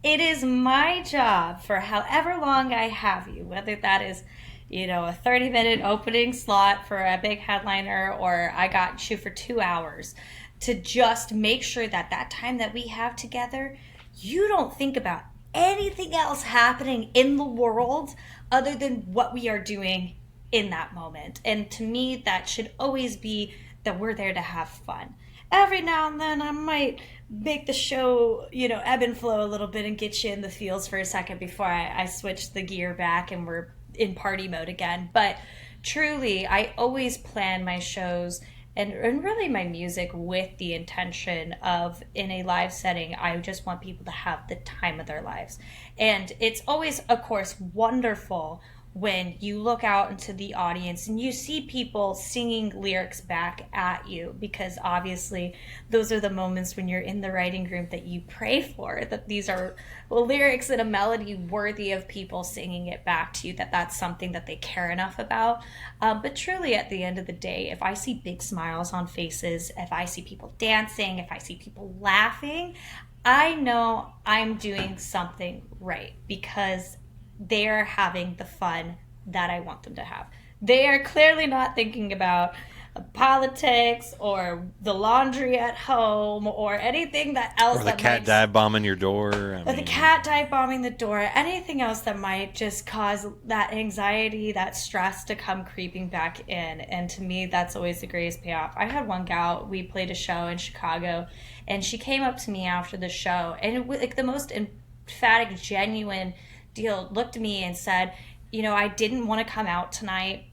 It is my job for however long I have you, whether that is, you know, a 30-minute opening slot for a big headliner, or I got you for 2 hours, to just make sure that that time that we have together, you don't think about anything else happening in the world other than what we are doing in that moment. And to me, that should always be that we're there to have fun. Every now and then I might make the show, you know, ebb and flow a little bit and get you in the feels for a second before I switch the gear back and we're in party mode again. But truly, I always plan my shows and really my music with the intention of, in a live setting, I just want people to have the time of their lives. And it's always, of course, wonderful when you look out into the audience and you see people singing lyrics back at you, because obviously those are the moments when you're in the writing group that you pray for, that these are lyrics and a melody worthy of people singing it back to you, that's something that they care enough about. But truly, at the end of the day, if I see big smiles on faces, if I see people dancing, if I see people laughing, I know I'm doing something right, because they are having the fun that I want them to have. They are clearly not thinking about politics or the laundry at home or anything that else. Or the cat dive bombing your door. Or the cat dive bombing the door. Anything else that might just cause that anxiety, that stress to come creeping back in. And to me, that's always the greatest payoff. I had one gal, we played a show in Chicago, and she came up to me after the show, and it was like the most emphatic, genuine deal, looked at me and said, you know, I didn't want to come out tonight.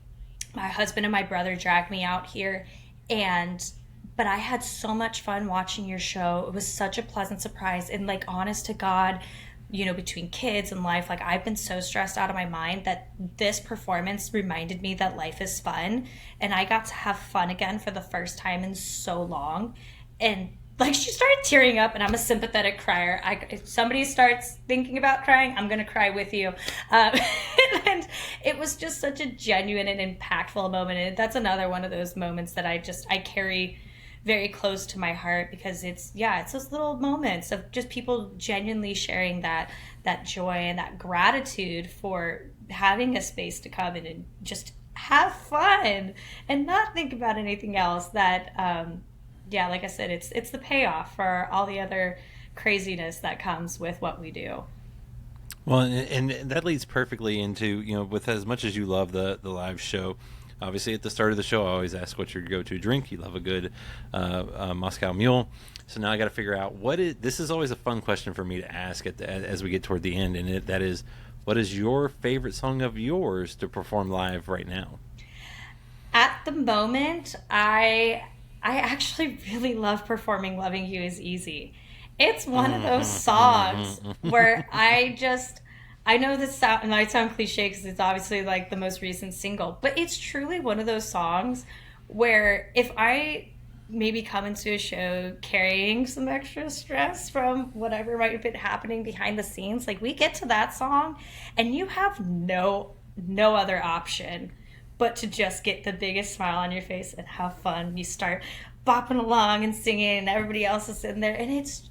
My husband and my brother dragged me out here, but I had so much fun watching your show. It was such a pleasant surprise. And like, honest to God, you know, between kids and life, like, I've been so stressed out of my mind that this performance reminded me that life is fun, and I got to have fun again for the first time in so long. And like, she started tearing up, and I'm a sympathetic crier. If somebody starts thinking about crying, I'm going to cry with you. And it was just such a genuine and impactful moment. And that's another one of those moments that I carry very close to my heart, because it's those little moments of just people genuinely sharing that joy and that gratitude for having a space to come in and just have fun and not think about anything else, that yeah, like I said, it's the payoff for all the other craziness that comes with what we do. Well, and that leads perfectly into, with as much as you love the live show, obviously at the start of the show, I always ask what's your go-to drink. You love a good Moscow Mule. So now I got to figure out this is always a fun question for me to ask as we get toward the end. And that is, what is your favorite song of yours to perform live right now? At the moment, I actually really love performing Loving You Is Easy. It's one of those songs where I know this might sound cliche because it's obviously like the most recent single, but it's truly one of those songs where if I maybe come into a show carrying some extra stress from whatever might have been happening behind the scenes, like we get to that song and you have no other option but to just get the biggest smile on your face and have fun. You start bopping along and singing and everybody else is in there, and it's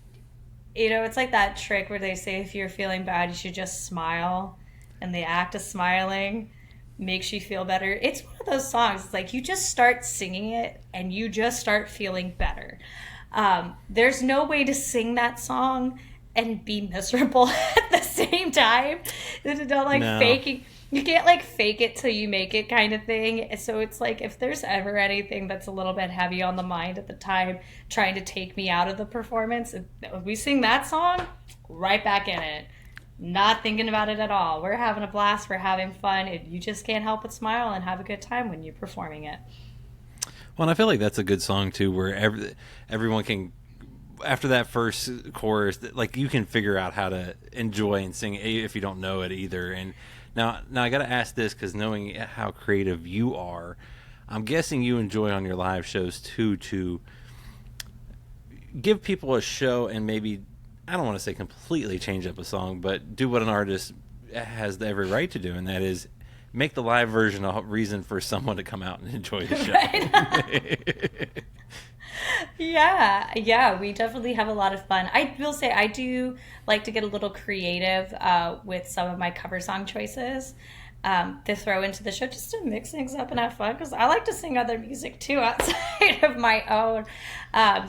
like that trick where they say if you're feeling bad, you should just smile. And the act of smiling makes you feel better. It's one of those songs. It's like you just start singing it and you just start feeling better. There's no way to sing that song and be miserable at the same time. Faking. You can't like fake it till you make it kind of thing. So it's like if there's ever anything that's a little bit heavy on the mind at the time trying to take me out of the performance, if we sing that song, right back in it. Not thinking about it at all. We're having a blast. We're having fun. You just can't help but smile and have a good time when you're performing it. Well, and I feel like that's a good song too, where everyone can, after that first chorus, like you can figure out how to enjoy and sing if you don't know it either. And Now I got to ask this because knowing how creative you are, I'm guessing you enjoy on your live shows too to give people a show and maybe, I don't want to say completely change up a song, but do what an artist has every right to do, and that is make the live version a reason for someone to come out and enjoy the show. Right. Yeah, we definitely have a lot of fun. I will say I do like to get a little creative with some of my cover song choices to throw into the show just to mix things up and have fun, because I like to sing other music too outside of my own.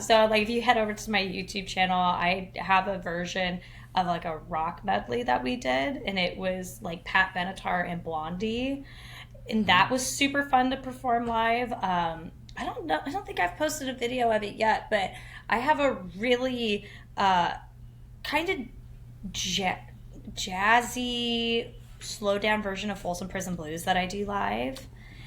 So like if you head over to my YouTube channel, I have a version of like a rock medley that we did, and it was like Pat Benatar and Blondie, and that was super fun to perform live. I don't think I've posted a video of it yet, but I have a really kind of jazzy, slowed down version of Folsom Prison Blues that I do live.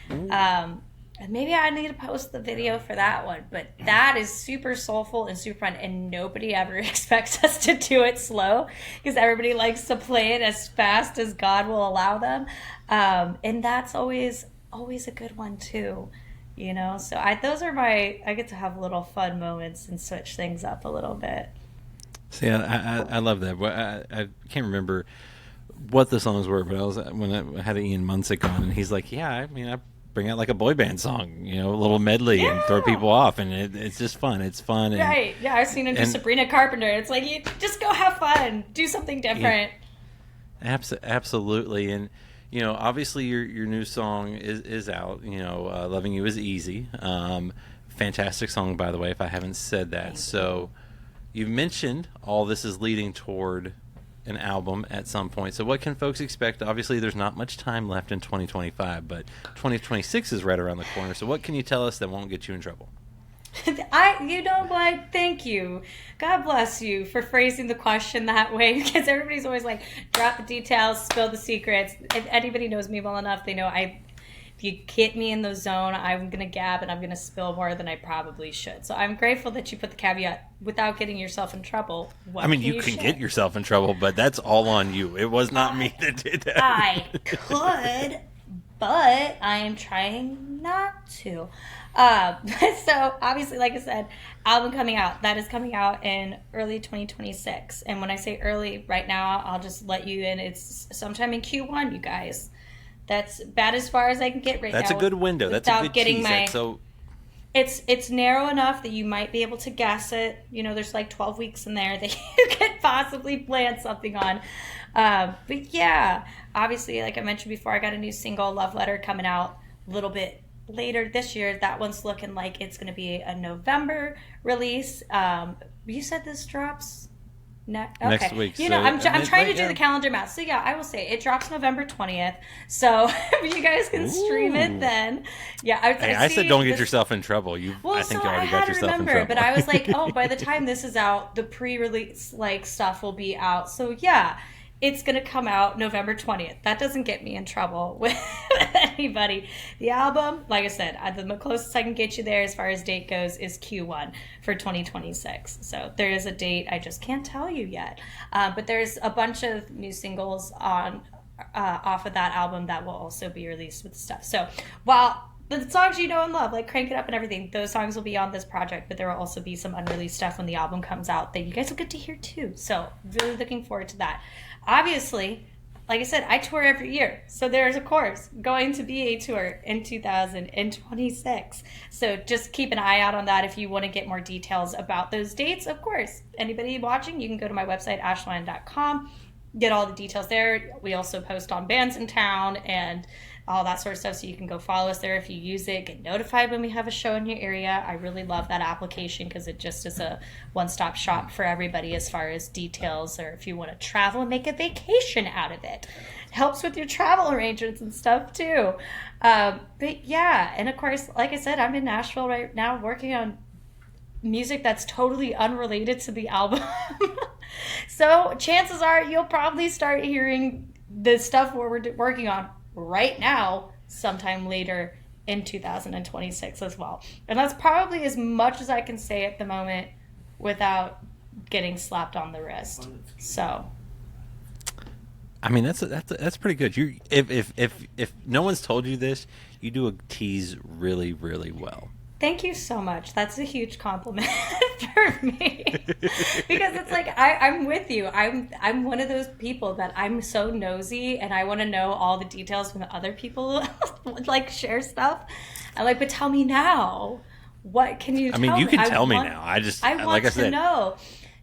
And maybe I need to post the video for that one, but that is super soulful and super fun, and nobody ever expects us to do it slow because everybody likes to play it as fast as God will allow them. And that's always a good one too. So I get to have little fun moments and switch things up a little bit. See, I love that. I can't remember what the songs were, but when I had Ian Munsick on, and he's like, yeah, I bring out like a boy band song, a little medley and throw people off, and it's just fun. It's fun. Right. Yeah, I've seen him do Sabrina Carpenter. It's like, you just go have fun. Do something different. Yeah, absolutely. And obviously your new song is out. Loving You Is Easy. Fantastic song, by the way, if I haven't said that. So you've mentioned all this is leading toward an album at some point. So what can folks expect? Obviously, there's not much time left in 2025, but 2026 is right around the corner. So what can you tell us that won't get you in trouble? You know what? Thank you. God bless you for phrasing the question that way, because everybody's always like, drop the details, spill the secrets. If anybody knows me well enough, they know if you get me in the zone, I'm going to gab and I'm going to spill more than I probably should. So I'm grateful that you put the caveat without getting yourself in trouble. You can get yourself in trouble, but that's all on you. It was not me that did that. I could, but I am trying not to. So obviously, like I said, album coming out. That is coming out in early 2026. And when I say early, right now, I'll just let you in. It's sometime in Q1, you guys. That's about as far as I can get right now. That's a good window. That's a good tease. It's narrow enough that you might be able to guess it. You know, there's like 12 weeks in there that you could possibly plan something on. But yeah, obviously, like I mentioned before, I got a new single, Love Letter, coming out a little bit later this year. That one's looking like it's going to be a November release. You said this drops next week. You know, I'm trying to do the calendar math. So yeah, I will say it drops November 20th. So you guys can stream it then. Yeah, I said don't get yourself in trouble. I think you already got yourself in trouble. But I was like, oh, by the time this is out, the pre-release like stuff will be out. So yeah, it's going to come out November 20th. That doesn't get me in trouble with anybody. The album, like I said, the closest I can get you there as far as date goes is Q1 for 2026. So there is a date. I just can't tell you yet. But there's a bunch of new singles off of that album that will also be released with stuff. So while the songs you know and love, like Crank It Up and everything, those songs will be on this project, but there will also be some unreleased stuff when the album comes out that you guys will get to hear too. So really looking forward to that. Obviously, like I said, I tour every year. So there's, of course, going to be a tour in 2026. So just keep an eye out on that if you want to get more details about those dates. Of course, anybody watching, you can go to my website, ashleywineland.com, get all the details there. We also post on bands in town and all that sort of stuff, so you can go follow us there if you use it, get notified when we have a show in your area. I really love that application because it just is a one-stop shop for everybody as far as details, or if you want to travel and make a vacation out of it. Helps with your travel arrangements and stuff too. But yeah, and of course, like I said, I'm in Nashville right now working on music that's totally unrelated to the album. So chances are you'll probably start hearing the stuff we're working on right now sometime later in 2026 as well. And that's probably as much as I can say at the moment without getting slapped on the wrist. So I mean, that's pretty good. You if no one's told you this, you do a tease really, really well. Thank you so much. That's a huge compliment for me. Because it's like I'm with you. I'm one of those people that I'm so nosy and I want to know all the details when other people like share stuff. I'm like, but tell me now. What can you tell me? I mean, you can tell me now. I want like I said, to know.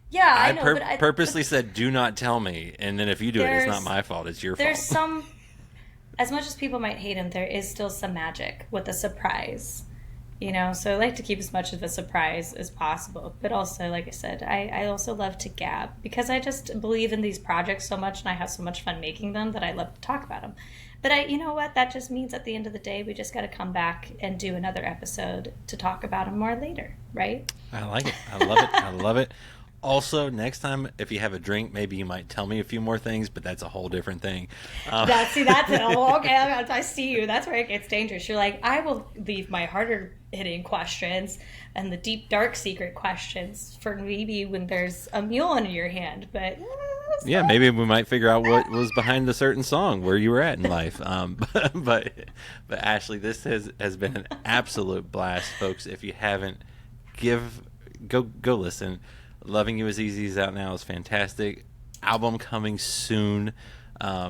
Yeah, I know. But I purposely said, do not tell me. And then if you do it, it's not my fault. It's your fault. There's some, as much as people might hate him, there is still some magic with a surprise. You know, so I like to keep as much of a surprise as possible. But also, like I said, I also love to gab because I just believe in these projects so much and I have so much fun making them that I love to talk about them. But you know what? That just means at the end of the day, we just got to come back and do another episode to talk about them more later, right? I like it. I love it. I love it. Also, next time, if you have a drink, maybe you might tell me a few more things, but that's a whole different thing. That's it. Oh, okay, I see you. That's where it gets dangerous. You're like, I will leave my harder-hitting questions and the deep, dark, secret questions for maybe when there's a mule under your hand. But yeah, maybe we might figure out what was behind a certain song, where you were at in life. But Ashley, this has been an absolute blast, folks. If you haven't, go listen. Loving You As Easy is out now. It's fantastic. Album coming soon. Part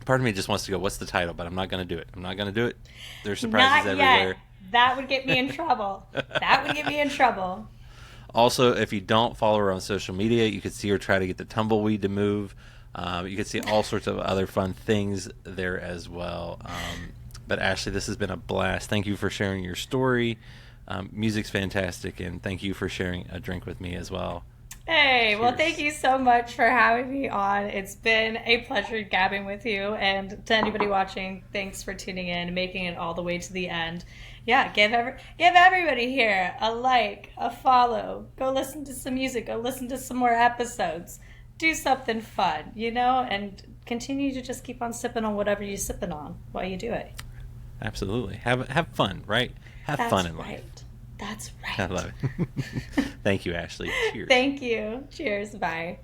of me just wants to go, what's the title? But I'm not going to do it. There's surprises everywhere. Yet. That would get me in trouble. Also, if you don't follow her on social media, you can see her try to get the Tumbleweed to move. You can see all sorts of other fun things there as well. But Ashley, this has been a blast. Thank you for sharing your story. Music's fantastic, and thank you for sharing a drink with me as well. Hey, Cheers. Well, thank you so much for having me on. It's been a pleasure gabbing with you, and to anybody watching, thanks for tuning in and making it all the way to the end. Yeah, give everybody here a like, a follow. Go listen to some music. Go listen to some more episodes. Do something fun, and continue to just keep on sipping on whatever you're sipping on while you do it. Absolutely. Have fun, right? Have fun in life. That's right. I love it. Thank you, Ashley. Cheers. Thank you. Cheers. Bye.